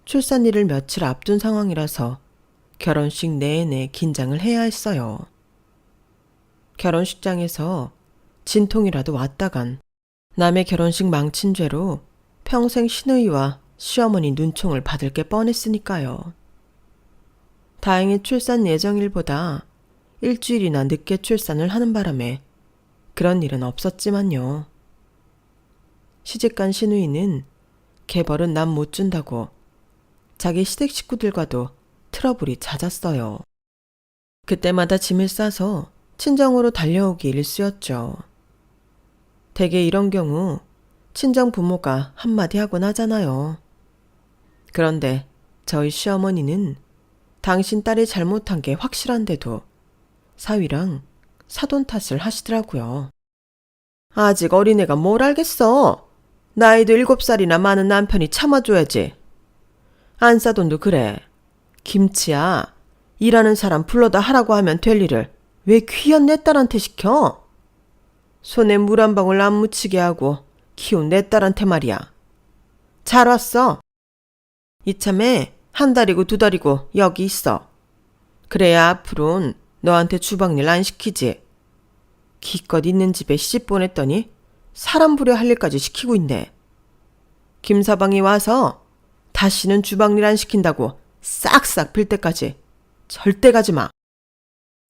출산일을 며칠 앞둔 상황이라서 결혼식 내내 긴장을 해야 했어요. 결혼식장에서 진통이라도 왔다간 남의 결혼식 망친 죄로 평생 시누이와 시어머니 눈총을 받을 게 뻔했으니까요. 다행히 출산 예정일보다 일주일이나 늦게 출산을 하는 바람에 그런 일은 없었지만요. 시집간 시누이는 개벌은 남 못 준다고 자기 시댁 식구들과도 트러블이 잦았어요. 그때마다 짐을 싸서 친정으로 달려오기 일쑤였죠. 대개 이런 경우 친정 부모가 한마디 하곤 하잖아요. 그런데 저희 시어머니는 당신 딸이 잘못한 게 확실한데도 사위랑 사돈 탓을 하시더라고요. 아직 어린애가 뭘 알겠어. 나이도 7살이나 많은 남편이 참아줘야지. 안사돈도 그래. 김치야, 일하는 사람 불러다 하라고 하면 될 일을 왜 귀한 내 딸한테 시켜? 손에 물 한 방울 안 묻히게 하고 키운 내 딸한테 말이야. 잘 왔어. 이참에 1달이고 2달이고 여기 있어. 그래야 앞으로는 너한테 주방일 안 시키지. 기껏 있는 집에 시집 보냈더니 사람 부려 할 일까지 시키고 있네. 김서방이 와서 다시는 주방일 안 시킨다고 싹싹 빌 때까지 절대 가지 마.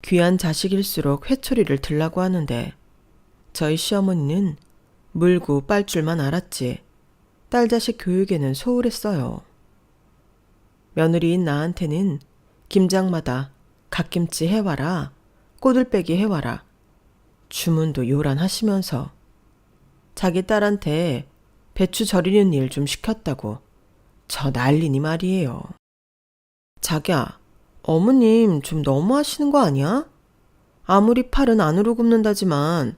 귀한 자식일수록 회초리를 들라고 하는데 저희 시어머니는 물고 빨 줄만 알았지 딸 자식 교육에는 소홀했어요. 며느리인 나한테는 김장마다 갓김치 해와라, 꼬들빼기 해와라, 주문도 요란하시면서 자기 딸한테 배추 절이는 일 좀 시켰다고 저 난리니 말이에요. 자기야, 어머님 좀 너무 하시는 거 아니야? 아무리 팔은 안으로 굽는다지만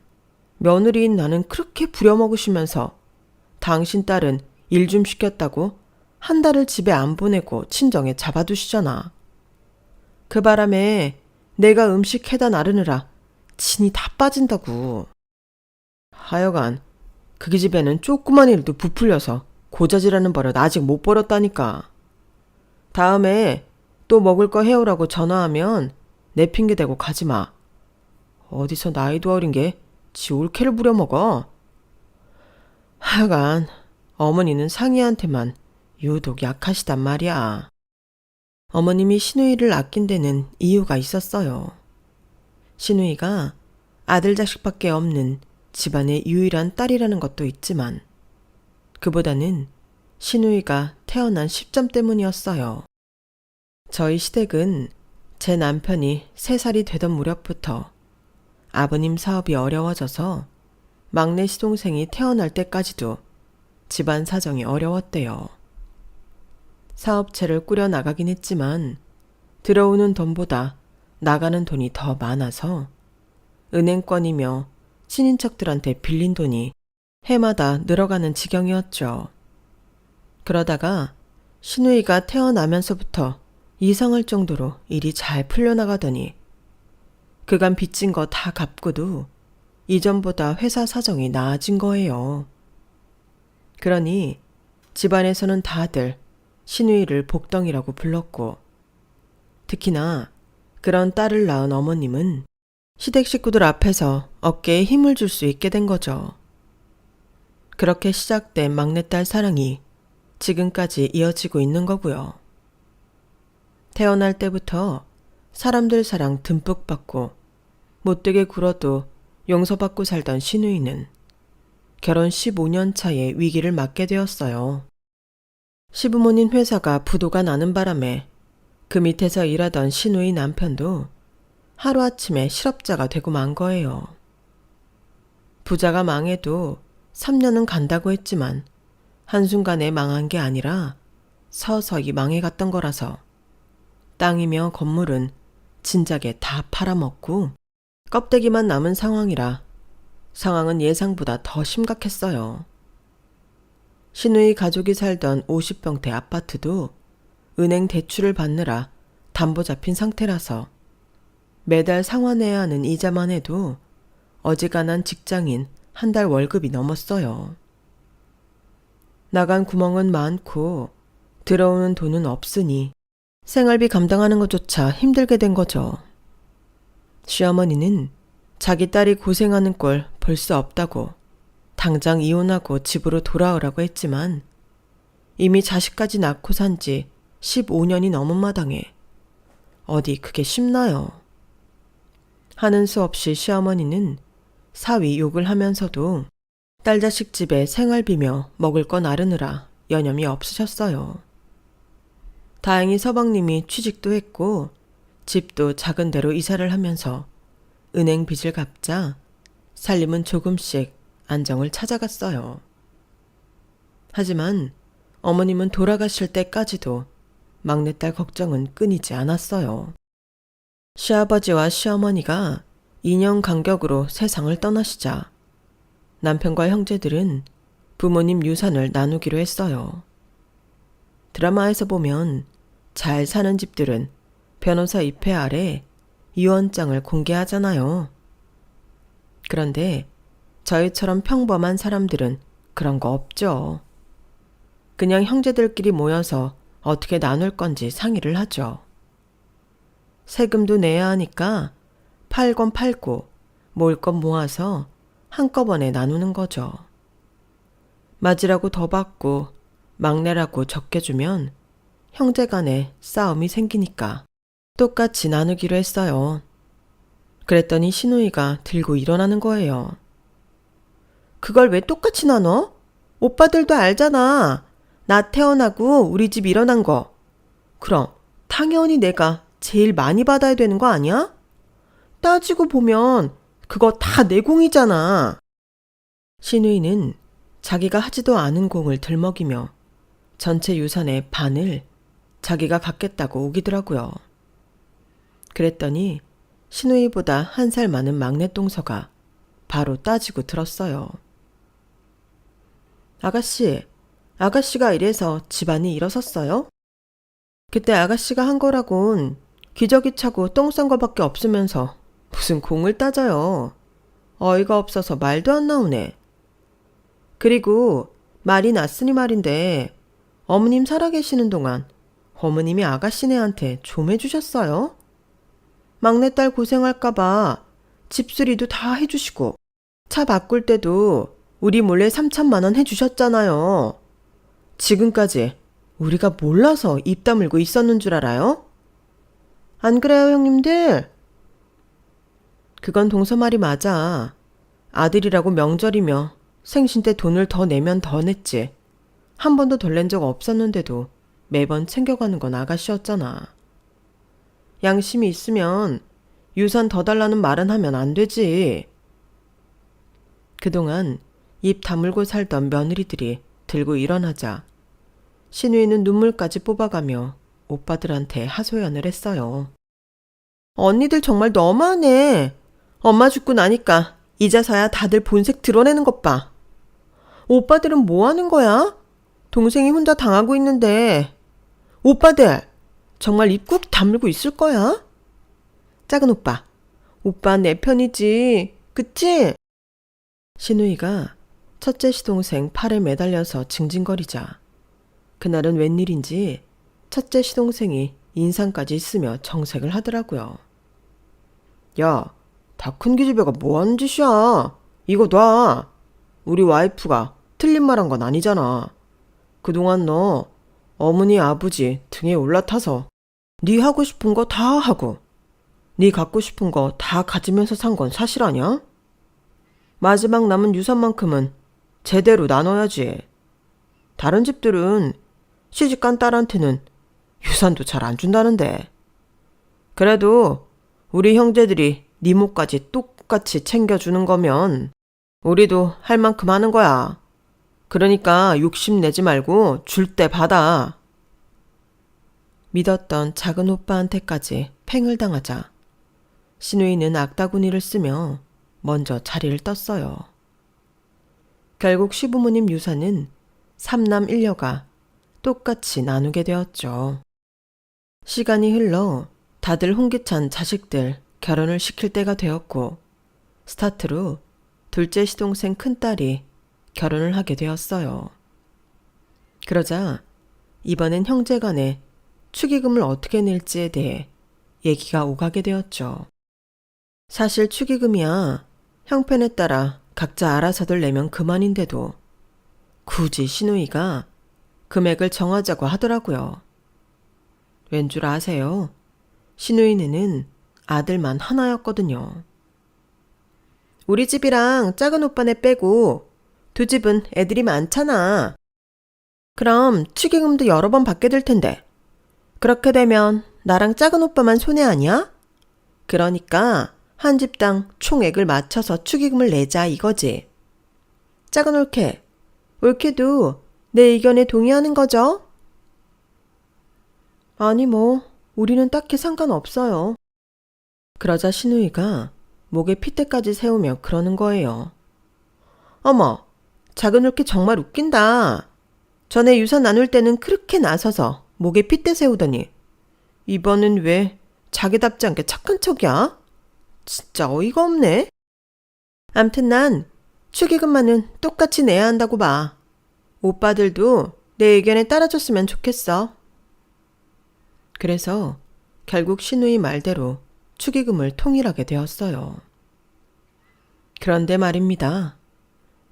며느리인 나는 그렇게 부려먹으시면서 당신 딸은 일 좀 시켰다고 1달을 집에 안 보내고 친정에 잡아두시잖아. 그 바람에 내가 음식 해다 나르느라 진이 다 빠진다고. 하여간 그 집에는 조그만 일도 부풀려서 고자질하는 버릇 아직 못 버렸다니까. 다음에 또 먹을 거 해오라고 전화하면 내 핑계 대고 가지 마. 어디서 나이도 어린 게 지 올케를 부려먹어. 하여간 어머니는 상희한테만 유독 약하시단 말이야. 어머님이 시누이를 아낀 데는 이유가 있었어요. 시누이가 아들 자식밖에 없는 집안의 유일한 딸이라는 것도 있지만 그보다는 시누이가 태어난 시점 때문이었어요. 저희 시댁은 제 남편이 3살이 되던 무렵부터 아버님 사업이 어려워져서 막내 시동생이 태어날 때까지도 집안 사정이 어려웠대요. 사업체를 꾸려나가긴 했지만 들어오는 돈보다 나가는 돈이 더 많아서 은행권이며 친인척들한테 빌린 돈이 해마다 늘어가는 지경이었죠. 그러다가 시누이가 태어나면서부터 이상할 정도로 일이 잘 풀려나가더니 그간 빚진 거 다 갚고도 이전보다 회사 사정이 나아진 거예요. 그러니 집안에서는 다들 시누이를 복덩이라고 불렀고 특히나 그런 딸을 낳은 어머님은 시댁 식구들 앞에서 어깨에 힘을 줄 수 있게 된 거죠. 그렇게 시작된 막내딸 사랑이 지금까지 이어지고 있는 거고요. 태어날 때부터 사람들 사랑 듬뿍 받고 못되게 굴어도 용서받고 살던 시누이는 결혼 15년 차에 위기를 맞게 되었어요. 시부모님 회사가 부도가 나는 바람에 그 밑에서 일하던 시누이 남편도 하루아침에 실업자가 되고 만 거예요. 부자가 망해도 3년은 간다고 했지만 한순간에 망한 게 아니라 서서히 망해갔던 거라서 땅이며 건물은 진작에 다 팔아먹고 껍데기만 남은 상황이라 상황은 예상보다 더 심각했어요. 신우이 가족이 살던 50평대 아파트도 은행 대출을 받느라 담보 잡힌 상태라서 매달 상환해야 하는 이자만 해도 어지간한 직장인 한 달 월급이 넘었어요. 나간 구멍은 많고 들어오는 돈은 없으니 생활비 감당하는 것조차 힘들게 된 거죠. 시어머니는 자기 딸이 고생하는 꼴 볼 수 없다고 당장 이혼하고 집으로 돌아오라고 했지만 이미 자식까지 낳고 산 지 15년이 넘은 마당에 어디 그게 쉽나요? 하는 수 없이 시어머니는 사위 욕을 하면서도 딸 자식 집에 생활비며 먹을 거 나르느라 여념이 없으셨어요. 다행히 서방님이 취직도 했고 집도 작은 데로 이사를 하면서 은행 빚을 갚자 살림은 조금씩 안정을 찾아갔어요. 하지만 어머님은 돌아가실 때까지도 막내딸 걱정은 끊이지 않았어요. 시아버지와 시어머니가 2년 간격으로 세상을 떠나시자 남편과 형제들은 부모님 유산을 나누기로 했어요. 드라마에서 보면 잘 사는 집들은 변호사 입회 아래 유언장을 공개하잖아요. 그런데 저희처럼 평범한 사람들은 그런 거 없죠. 그냥 형제들끼리 모여서 어떻게 나눌 건지 상의를 하죠. 세금도 내야 하니까 팔 건 팔고 모을 건 모아서 한꺼번에 나누는 거죠. 맞으라고 더 받고 막내라고 적게 주면 형제 간에 싸움이 생기니까 똑같이 나누기로 했어요. 그랬더니 시누이가 들고 일어나는 거예요. 그걸 왜 똑같이 나눠? 오빠들도 알잖아. 나 태어나고 우리 집 일어난 거. 그럼 당연히 내가 제일 많이 받아야 되는 거 아니야? 따지고 보면 그거 다 내 공이잖아. 시누이는 자기가 하지도 않은 공을 들먹이며 전체 유산의 반을 자기가 갖겠다고 우기더라고요. 그랬더니 시누이보다 1살 많은 막내 동서가 바로 따지고 들었어요. 아가씨가 이래서 집안이 일어섰어요? 그때 아가씨가 한 거라곤 기저귀 차고 똥 싼 거밖에 없으면서 무슨 공을 따져요. 어이가 없어서 말도 안 나오네. 그리고 말이 났으니 말인데 어머님 살아계시는 동안 어머님이 아가씨네한테 좀 해주셨어요? 막내딸 고생할까봐 집수리도 다 해주시고 차 바꿀 때도 우리 몰래 3천만 원 해주셨잖아요. 지금까지 우리가 몰라서 입 다물고 있었는 줄 알아요? 안 그래요, 형님들? 그건 동서 말이 맞아. 아들이라고 명절이며 생신 때 돈을 더 내면 더 냈지. 한 번도 덜 낸 적 없었는데도 매번 챙겨가는 건 아가씨였잖아. 양심이 있으면 유산 더 달라는 말은 하면 안 되지. 그동안 입 다물고 살던 며느리들이 들고 일어나자 신우이는 눈물까지 뽑아가며 오빠들한테 하소연을 했어요. 언니들 정말 너무하네. 엄마 죽고 나니까 이제서야 다들 본색 드러내는 것 봐. 오빠들은 뭐 하는 거야? 동생이 혼자 당하고 있는데. 오빠들 정말 입 꾹 다물고 있을 거야? 작은 오빠 내 편이지, 그치? 신우이가 첫째 시동생 팔에 매달려서 징징거리자 그날은 웬일인지 첫째 시동생이 인상까지 쓰며 정색을 하더라고요. 야, 다 큰 기집애가 뭐하는 짓이야? 이거 놔. 우리 와이프가 틀린 말 한 건 아니잖아. 그동안 너 어머니 아버지 등에 올라타서 네 하고 싶은 거 다 하고 네 갖고 싶은 거 다 가지면서 산 건 사실 아냐? 마지막 남은 유산만큼은 제대로 나눠야지. 다른 집들은 시집간 딸한테는 유산도 잘 안 준다는데. 그래도 우리 형제들이 네 몫까지 똑같이 챙겨주는 거면 우리도 할 만큼 하는 거야. 그러니까 욕심내지 말고 줄 때 받아. 믿었던 작은 오빠한테까지 팽을 당하자 신우이는 악다구니를 쓰며 먼저 자리를 떴어요. 결국 시부모님 유산은 3남 1녀가 똑같이 나누게 되었죠. 시간이 흘러 다들 홍기찬 자식들 결혼을 시킬 때가 되었고 스타트로 둘째 시동생 큰딸이 결혼을 하게 되었어요. 그러자 이번엔 형제간에 축의금을 어떻게 낼지에 대해 얘기가 오가게 되었죠. 사실 축의금이야 형편에 따라 각자 알아서들 내면 그만인데도 굳이 시누이가 금액을 정하자고 하더라고요. 왠 줄 아세요? 시누이네는 아들만 하나였거든요. 우리 집이랑 작은 오빠네 빼고 두 집은 애들이 많잖아. 그럼 축의금도 여러 번 받게 될 텐데 그렇게 되면 나랑 작은 오빠만 손해 아니야? 그러니까 한 집당 총액을 맞춰서 축의금을 내자 이거지. 작은 올케도 내 의견에 동의하는 거죠? 아니 우리는 딱히 상관없어요. 그러자 시누이가 목에 핏대까지 세우며 그러는 거예요. 어머, 작은 올케 정말 웃긴다. 전에 유산 나눌 때는 그렇게 나서서 목에 핏대 세우더니 이번엔 왜 자기답지 않게 착한 척이야? 진짜 어이가 없네. 암튼 난 축의금만은 똑같이 내야 한다고 봐. 오빠들도 내 의견에 따라줬으면 좋겠어. 그래서 결국 시누이 말대로 축의금을 통일하게 되었어요. 그런데 말입니다.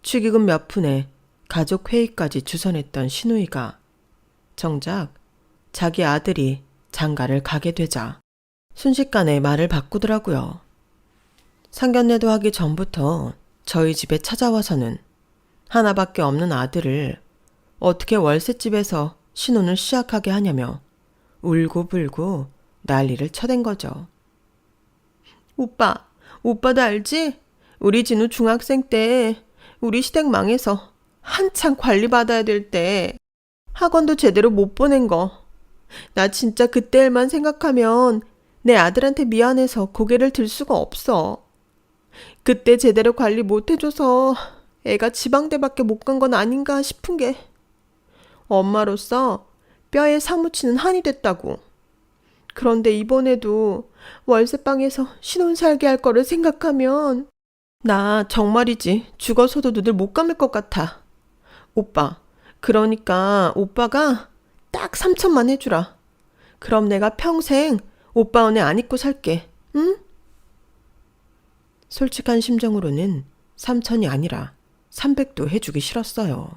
축의금 몇 푼에 가족 회의까지 주선했던 시누이가 정작 자기 아들이 장가를 가게 되자 순식간에 말을 바꾸더라고요. 상견례도 하기 전부터 저희 집에 찾아와서는 하나밖에 없는 아들을 어떻게 월세집에서 신혼을 시작하게 하냐며 울고불고 난리를 쳐댄 거죠. 오빠도 알지? 우리 진우 중학생 때 우리 시댁 망해서 한창 관리받아야 될 때 학원도 제대로 못 보낸 거. 나 진짜 그때 일만 생각하면 내 아들한테 미안해서 고개를 들 수가 없어. 그때 제대로 관리 못 해줘서 애가 지방대밖에 못 간 건 아닌가 싶은 게 엄마로서 뼈에 사무치는 한이 됐다고. 그런데 이번에도 월세방에서 신혼 살게 할 거를 생각하면 나 정말이지 죽어서도 눈을 못 감을 것 같아. 오빠, 그러니까 오빠가 딱 3천만 해주라. 그럼 내가 평생 오빠 은혜 안 잊고 살게. 응? 솔직한 심정으로는 3천이 아니라 300도 해주기 싫었어요.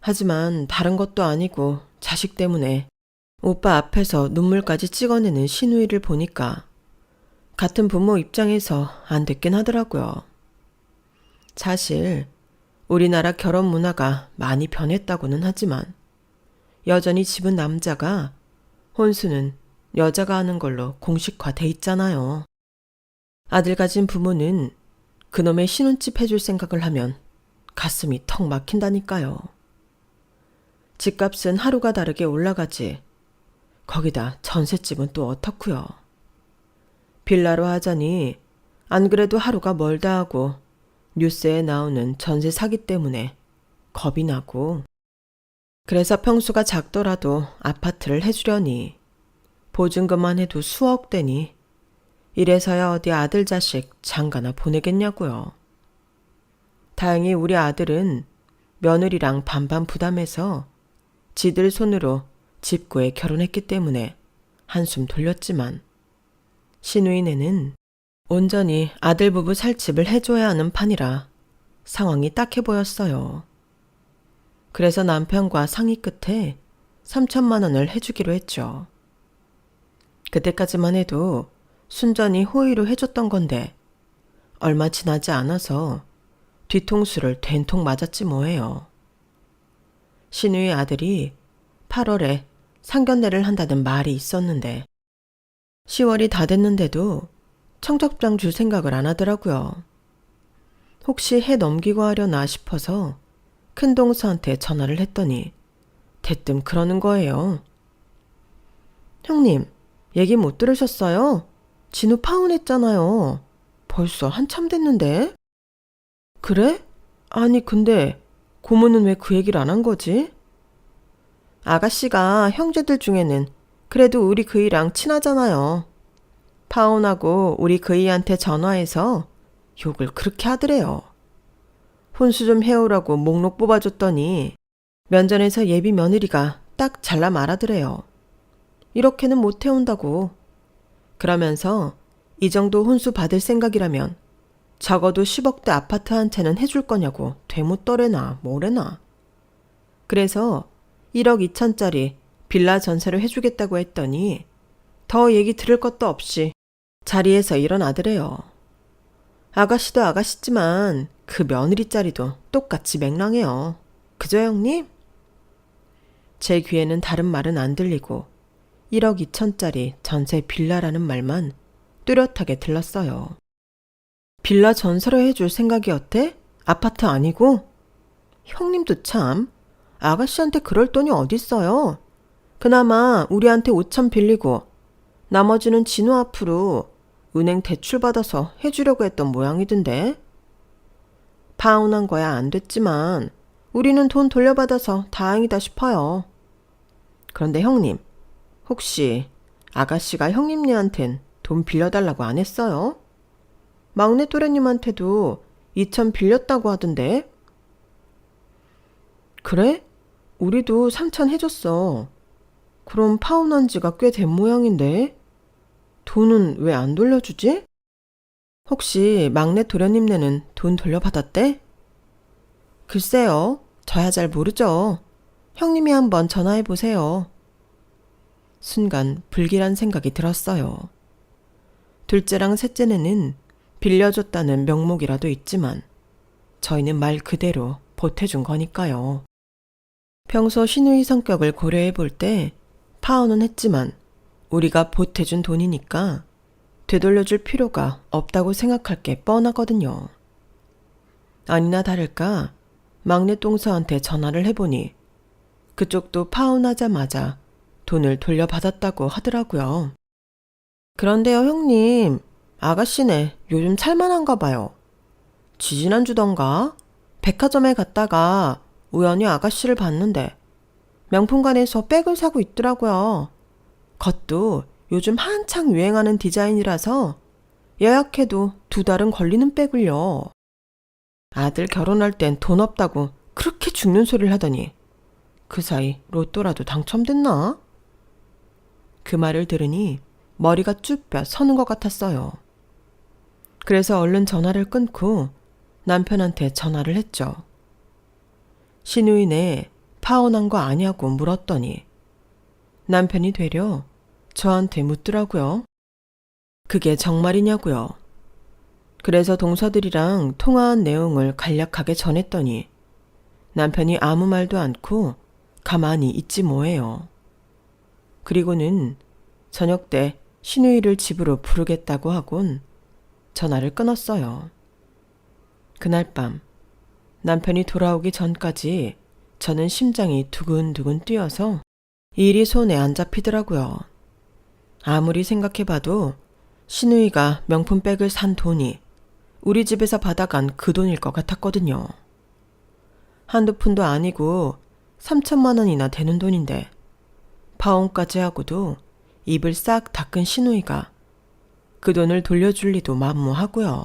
하지만 다른 것도 아니고 자식 때문에 오빠 앞에서 눈물까지 찍어내는 시누이를 보니까 같은 부모 입장에서 안 됐긴 하더라고요. 사실 우리나라 결혼 문화가 많이 변했다고는 하지만 여전히 집은 남자가, 혼수는 여자가 하는 걸로 공식화돼 있잖아요. 아들 가진 부모는 그놈의 신혼집 해줄 생각을 하면 가슴이 턱 막힌다니까요. 집값은 하루가 다르게 올라가지. 거기다 전셋집은 또 어떻고요. 빌라로 하자니 안 그래도 하루가 멀다 하고 뉴스에 나오는 전세 사기 때문에 겁이 나고, 그래서 평수가 작더라도 아파트를 해주려니 보증금만 해도 수억 대니 이래서야 어디 아들 자식 장가나 보내겠냐고요. 다행히 우리 아들은 며느리랑 반반 부담해서 지들 손으로 집 구해 결혼했기 때문에 한숨 돌렸지만 시누이네는 온전히 아들 부부 살 집을 해줘야 하는 판이라 상황이 딱해 보였어요. 그래서 남편과 상의 끝에 3천만 원을 해주기로 했죠. 그때까지만 해도 순전히 호의로 해줬던 건데 얼마 지나지 않아서 뒤통수를 된통 맞았지 뭐예요. 시누이 아들이 8월에 상견례를 한다는 말이 있었는데 10월이 다 됐는데도 청첩장 줄 생각을 안 하더라고요. 혹시 해 넘기고 하려나 싶어서 큰동서한테 전화를 했더니 대뜸 그러는 거예요. 형님, 얘기 못 들으셨어요? 진우 파혼했잖아요. 벌써 한참 됐는데. 그래? 아니 근데 고모는 왜 그 얘기를 안 한 거지? 아가씨가 형제들 중에는 그래도 우리 그이랑 친하잖아요. 파혼하고 우리 그이한테 전화해서 욕을 그렇게 하더래요. 혼수 좀 해오라고 목록 뽑아줬더니 면전에서 예비 며느리가 딱 잘라 말하더래요. 이렇게는 못 해온다고. 그러면서 이 정도 혼수 받을 생각이라면 적어도 10억대 아파트 한 채는 해줄 거냐고 되묻더래나 뭐래나. 그래서 1억 2천짜리 빌라 전세를 해주겠다고 했더니 더 얘기 들을 것도 없이 자리에서 일어나더래요. 아가씨도 아가씨지만 그 며느리 자리도 똑같이 맹랑해요. 그죠 형님? 제 귀에는 다른 말은 안 들리고 1억 2천짜리 전세 빌라라는 말만 뚜렷하게 들렸어요. 빌라 전세로 해줄 생각이었대? 아파트 아니고? 형님도 참 아가씨한테 그럴 돈이 어딨어요. 그나마 우리한테 5천 빌리고 나머지는 진우 앞으로 은행 대출 받아서 해주려고 했던 모양이던데. 파혼한 거야 안 됐지만 우리는 돈 돌려받아서 다행이다 싶어요. 그런데 형님, 혹시 아가씨가 형님네한텐 돈 빌려달라고 안 했어요? 막내 또래님한테도 2천 빌렸다고 하던데. 그래? 우리도 3천 해줬어. 그럼 파혼한 지가 꽤 된 모양인데 돈은 왜 안 돌려주지? 혹시 막내 도련님네는 돈 돌려받았대? 글쎄요, 저야 잘 모르죠. 형님이 한번 전화해보세요. 순간 불길한 생각이 들었어요. 둘째랑 셋째네는 빌려줬다는 명목이라도 있지만 저희는 말 그대로 보태준 거니까요. 평소 신우이 성격을 고려해 볼 때 파혼은 했지만 우리가 보태준 돈이니까 되돌려줄 필요가 없다고 생각할 게 뻔하거든요. 아니나 다를까 막내 동서한테 전화를 해보니 그쪽도 파혼하자마자 돈을 돌려받았다고 하더라고요. 그런데요 형님, 아가씨네 요즘 살만한가 봐요. 지지난주던가 백화점에 갔다가 우연히 아가씨를 봤는데 명품관에서 백을 사고 있더라고요. 그것도 요즘 한창 유행하는 디자인이라서 예약해도 2달은 걸리는 백을요. 아들 결혼할 땐 돈 없다고 그렇게 죽는 소리를 하더니 그 사이 로또라도 당첨됐나? 그 말을 들으니 머리가 쭈뼛 서는 것 같았어요. 그래서 얼른 전화를 끊고 남편한테 전화를 했죠. 신우이네 파혼한 거 아냐고 물었더니 남편이 되려 저한테 묻더라고요. 그게 정말이냐고요. 그래서 동서들이랑 통화한 내용을 간략하게 전했더니 남편이 아무 말도 않고 가만히 있지 뭐예요. 그리고는 저녁 때 신우이를 집으로 부르겠다고 하곤 전화를 끊었어요. 그날 밤 남편이 돌아오기 전까지 저는 심장이 두근두근 뛰어서 일이 손에 안 잡히더라고요. 아무리 생각해봐도 신우이가 명품백을 산 돈이 우리 집에서 받아간 그 돈일 것 같았거든요. 한두 푼도 아니고 3천만 원이나 되는 돈인데 파혼까지 하고도 입을 싹 닦은 신우이가 그 돈을 돌려줄 리도 만무하고요.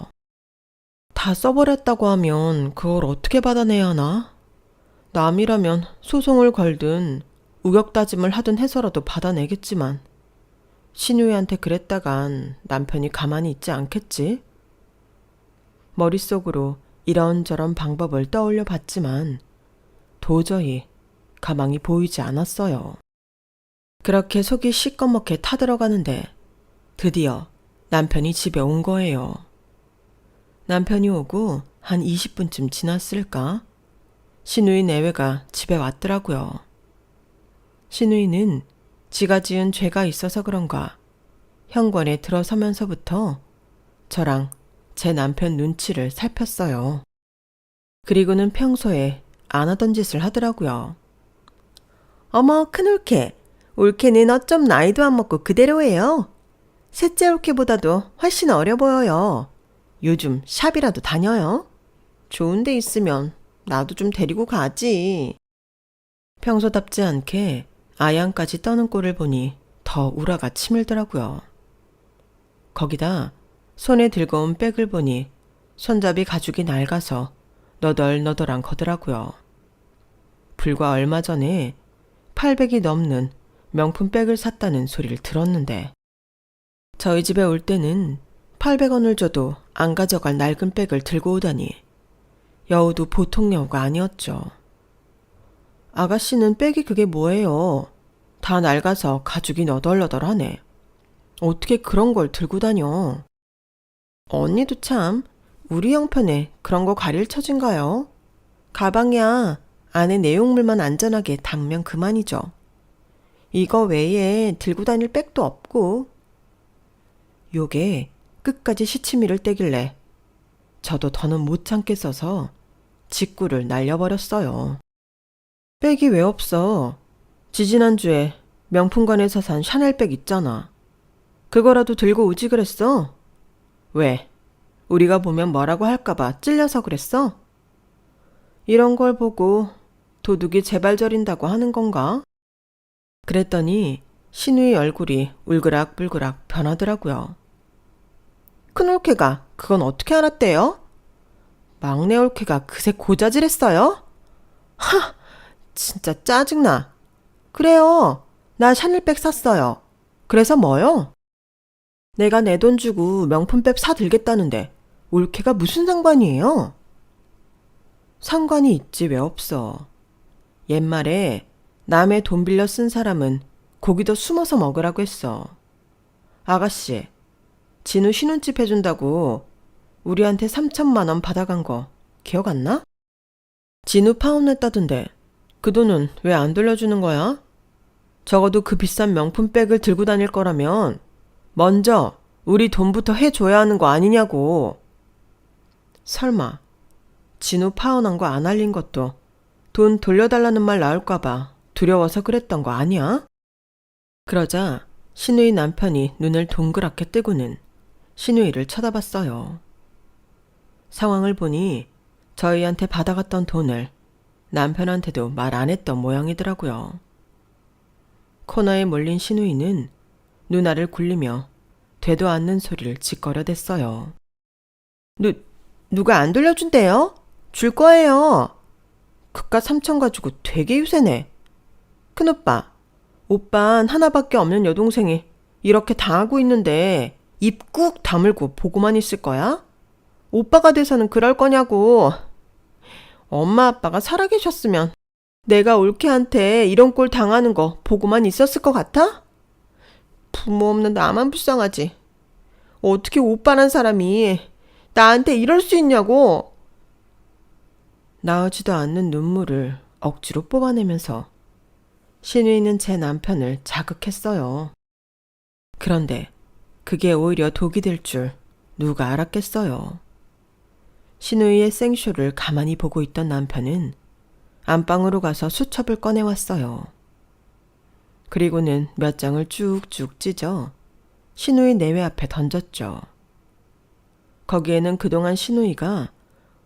다 써버렸다고 하면 그걸 어떻게 받아내야 하나? 남이라면 소송을 걸든 우격다짐을 하든 해서라도 받아내겠지만 신우이한테 그랬다간 남편이 가만히 있지 않겠지? 머릿속으로 이런저런 방법을 떠올려 봤지만 도저히 가망이 보이지 않았어요. 그렇게 속이 시꺼멓게 타들어가는데 드디어 남편이 집에 온 거예요. 남편이 오고 한 20분쯤 지났을까? 신우이 내외가 집에 왔더라고요. 신우이는 지가 지은 죄가 있어서 그런가 현관에 들어서면서부터 저랑 제 남편 눈치를 살폈어요. 그리고는 평소에 안 하던 짓을 하더라고요. 어머 큰올케, 올케는 어쩜 나이도 안 먹고 그대로예요. 셋째 올케보다도 훨씬 어려 보여요. 요즘 샵이라도 다녀요? 좋은 데 있으면 나도 좀 데리고 가지. 평소답지 않게 아양까지 떠는 꼴을 보니 더 우라가 치밀더라고요. 거기다 손에 들고 온 백을 보니 손잡이 가죽이 낡아서 너덜너덜한 거더라고요. 불과 얼마 전에 800이 넘는 명품 백을 샀다는 소리를 들었는데 저희 집에 올 때는 800원을 줘도 안 가져갈 낡은 백을 들고 오다니 여우도 보통 여우가 아니었죠. 아가씨는 백이 그게 뭐예요? 다 낡아서 가죽이 너덜너덜하네. 어떻게 그런 걸 들고 다녀? 언니도 참 우리 형편에 그런 거 가릴 처진가요? 가방이야 안에 내용물만 안전하게 담으면 그만이죠. 이거 외에 들고 다닐 백도 없고. 요게 끝까지 시치미를 떼길래 저도 더는 못 참겠어서 직구를 날려버렸어요. 백이 왜 없어? 지지난주에 명품관에서 산 샤넬백 있잖아. 그거라도 들고 오지 그랬어? 왜? 우리가 보면 뭐라고 할까봐 찔려서 그랬어? 이런 걸 보고 도둑이 재발저린다고 하는 건가? 그랬더니 신우의 얼굴이 울그락불그락 변하더라고요. 큰 올케가 그건 어떻게 알았대요? 막내 올케가 그새 고자질했어요? 하! 진짜 짜증나. 그래요. 나 샤넬백 샀어요. 그래서 뭐요? 내가 내 돈 주고 명품백 사들겠다는데 올케가 무슨 상관이에요? 상관이 있지 왜 없어. 옛말에 남의 돈 빌려 쓴 사람은 고기도 숨어서 먹으라고 했어. 아가씨, 진우 신혼집 해준다고 우리한테 3천만 원 받아간 거 기억 안 나? 진우 파혼했다던데 그 돈은 왜 안 돌려주는 거야? 적어도 그 비싼 명품백을 들고 다닐 거라면 먼저 우리 돈부터 해줘야 하는 거 아니냐고. 설마 진우 파혼한 거 안 알린 것도 돈 돌려달라는 말 나올까봐 두려워서 그랬던 거 아니야? 그러자 신우의 남편이 눈을 동그랗게 뜨고는 신우이를 쳐다봤어요. 상황을 보니 저희한테 받아갔던 돈을 남편한테도 말 안 했던 모양이더라고요. 코너에 몰린 신우이는 누나를 굴리며 되도 않는 소리를 짓거려댔어요. 누가 안 돌려준대요? 줄 거예요. 그깟 3천 가지고 되게 유세네. 큰오빠, 오빤 하나밖에 없는 여동생이 이렇게 당하고 있는데 입 꾹 다물고 보고만 있을 거야? 오빠가 돼서는 그럴 거냐고. 엄마 아빠가 살아계셨으면 내가 올케한테 이런 꼴 당하는 거 보고만 있었을 것 같아? 부모 없는 나만 불쌍하지. 어떻게 오빠란 사람이 나한테 이럴 수 있냐고. 나오지도 않는 눈물을 억지로 뽑아내면서 신우이는 제 남편을 자극했어요. 그런데 그게 오히려 독이 될 줄 누가 알았겠어요. 신우이의 생쇼를 가만히 보고 있던 남편은 안방으로 가서 수첩을 꺼내왔어요. 그리고는 몇 장을 쭉쭉 찢어 신우이 내외 앞에 던졌죠. 거기에는 그동안 신우이가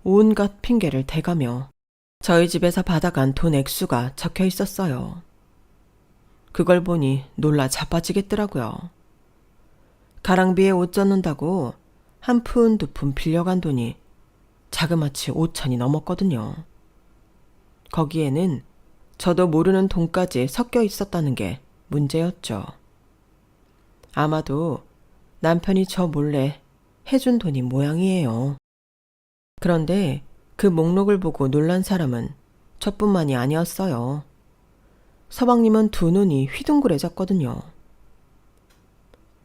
온갖 핑계를 대가며 저희 집에서 받아간 돈 액수가 적혀 있었어요. 그걸 보니 놀라 자빠지겠더라고요. 가랑비에 옷 젖는다고 한 푼 두 푼 빌려간 돈이 자그마치 5천이 넘었거든요. 거기에는 저도 모르는 돈까지 섞여 있었다는 게 문제였죠. 아마도 남편이 저 몰래 해준 돈이 모양이에요. 그런데 그 목록을 보고 놀란 사람은 저뿐만이 아니었어요. 서방님은 두 눈이 휘둥그레졌거든요.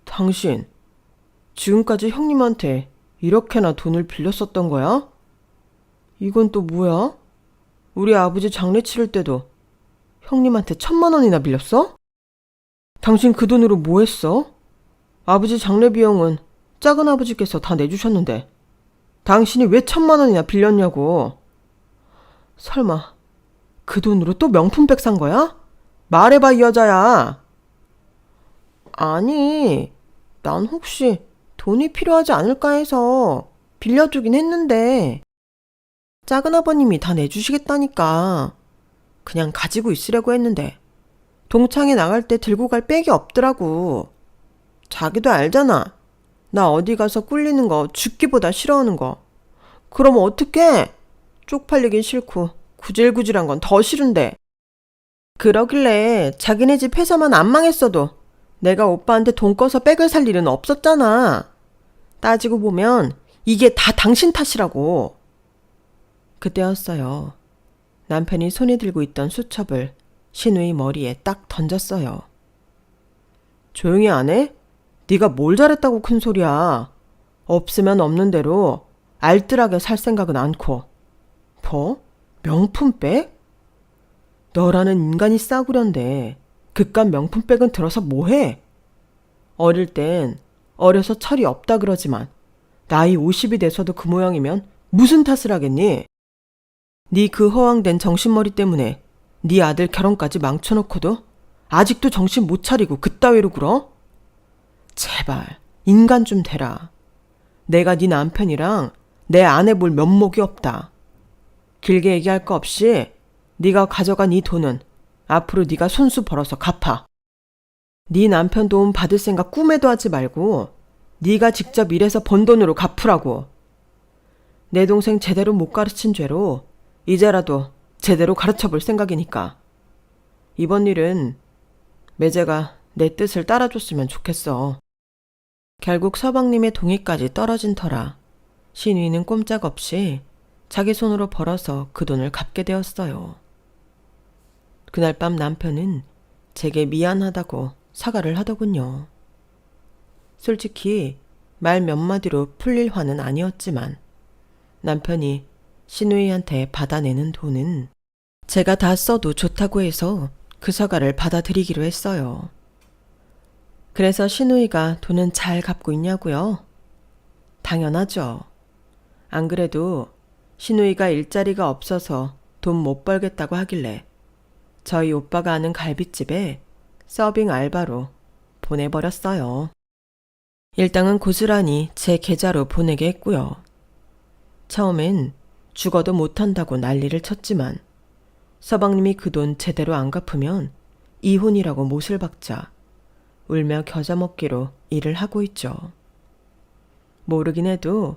당신, 지금까지 형님한테 이렇게나 돈을 빌렸었던 거야? 이건 또 뭐야? 우리 아버지 장례 치를 때도 형님한테 1,000만 원이나 빌렸어? 당신 그 돈으로 뭐 했어? 아버지 장례 비용은 작은 아버지께서 다 내주셨는데 당신이 왜 1,000만 원이나 빌렸냐고. 설마 그 돈으로 또 명품백 산 거야? 말해봐 이 여자야. 아니, 난 혹시 돈이 필요하지 않을까 해서 빌려주긴 했는데 작은 아버님이 다 내주시겠다니까 그냥 가지고 있으려고 했는데 동창회 나갈 때 들고 갈 백이 없더라고. 자기도 알잖아. 나 어디 가서 꿀리는 거 죽기보다 싫어하는 거. 그럼 어떡해? 쪽팔리긴 싫고 구질구질한 건 더 싫은데. 그러길래 자기네 집 회사만 안 망했어도 내가 오빠한테 돈 꺼서 백을 살 일은 없었잖아. 따지고 보면 이게 다 당신 탓이라고. 그때였어요. 남편이 손에 들고 있던 수첩을 신우의 머리에 딱 던졌어요. 조용히 안 해? 네가 뭘 잘했다고 큰 소리야. 없으면 없는 대로 알뜰하게 살 생각은 않고. 뭐? 명품백? 너라는 인간이 싸구려인데 그깟 명품백은 들어서 뭐해? 어릴 땐 어려서 철이 없다 그러지만 나이 50이 돼서도 그 모양이면 무슨 탓을 하겠니? 네 그 허황된 정신머리 때문에 네 아들 결혼까지 망쳐놓고도 아직도 정신 못 차리고 그따위로 굴어? 제발 인간 좀 되라. 내가 네 남편이랑 내 아내 볼 면목이 없다. 길게 얘기할 거 없이 네가 가져간 이 돈은 앞으로 네가 손수 벌어서 갚아. 네 남편 도움 받을 생각 꿈에도 하지 말고 네가 직접 일해서 번 돈으로 갚으라고. 내 동생 제대로 못 가르친 죄로 이제라도 제대로 가르쳐 볼 생각이니까. 이번 일은 매제가 내 뜻을 따라줬으면 좋겠어. 결국 서방님의 동의까지 떨어진 터라 신우이는 꼼짝없이 자기 손으로 벌어서 그 돈을 갚게 되었어요. 그날 밤 남편은 제게 미안하다고 사과를 하더군요. 솔직히 말 몇 마디로 풀릴 화는 아니었지만 남편이 신우이한테 받아내는 돈은 제가 다 써도 좋다고 해서 그 사과를 받아들이기로 했어요. 그래서 신우이가 돈은 잘 갚고 있냐고요? 당연하죠. 안 그래도 신우이가 일자리가 없어서 돈 못 벌겠다고 하길래 저희 오빠가 아는 갈비집에 서빙 알바로 보내버렸어요. 일당은 고스란히 제 계좌로 보내게 했고요. 처음엔 죽어도 못한다고 난리를 쳤지만 서방님이 그 돈 제대로 안 갚으면 이혼이라고 못을 박자 울며 겨자 먹기로 일을 하고 있죠. 모르긴 해도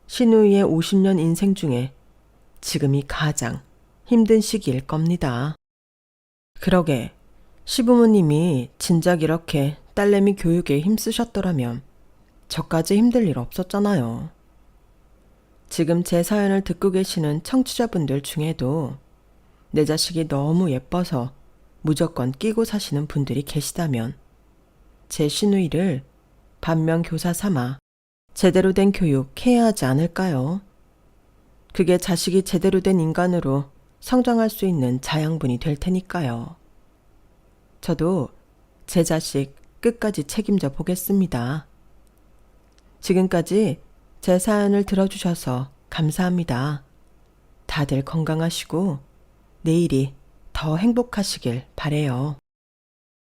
신우이의 50년 인생 중에 지금이 가장 힘든 시기일 겁니다. 그러게 시부모님이 진작 이렇게 딸내미 교육에 힘쓰셨더라면 저까지 힘들 일 없었잖아요. 지금 제 사연을 듣고 계시는 청취자분들 중에도 내 자식이 너무 예뻐서 무조건 끼고 사시는 분들이 계시다면 제 시누이를 반면교사 삼아 제대로 된 교육 해야 하지 않을까요? 그게 자식이 제대로 된 인간으로 성장할 수 있는 자양분이 될 테니까요. 저도 제 자식 끝까지 책임져 보겠습니다. 지금까지 제 사연을 들어주셔서 감사합니다. 다들 건강하시고 내일이 더 행복하시길 바래요.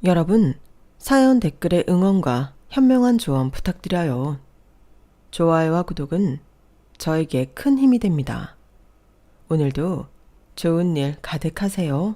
여러분, 사연 댓글에 응원과 현명한 조언 부탁드려요. 좋아요와 구독은 저에게 큰 힘이 됩니다. 오늘도 좋은 일 가득하세요.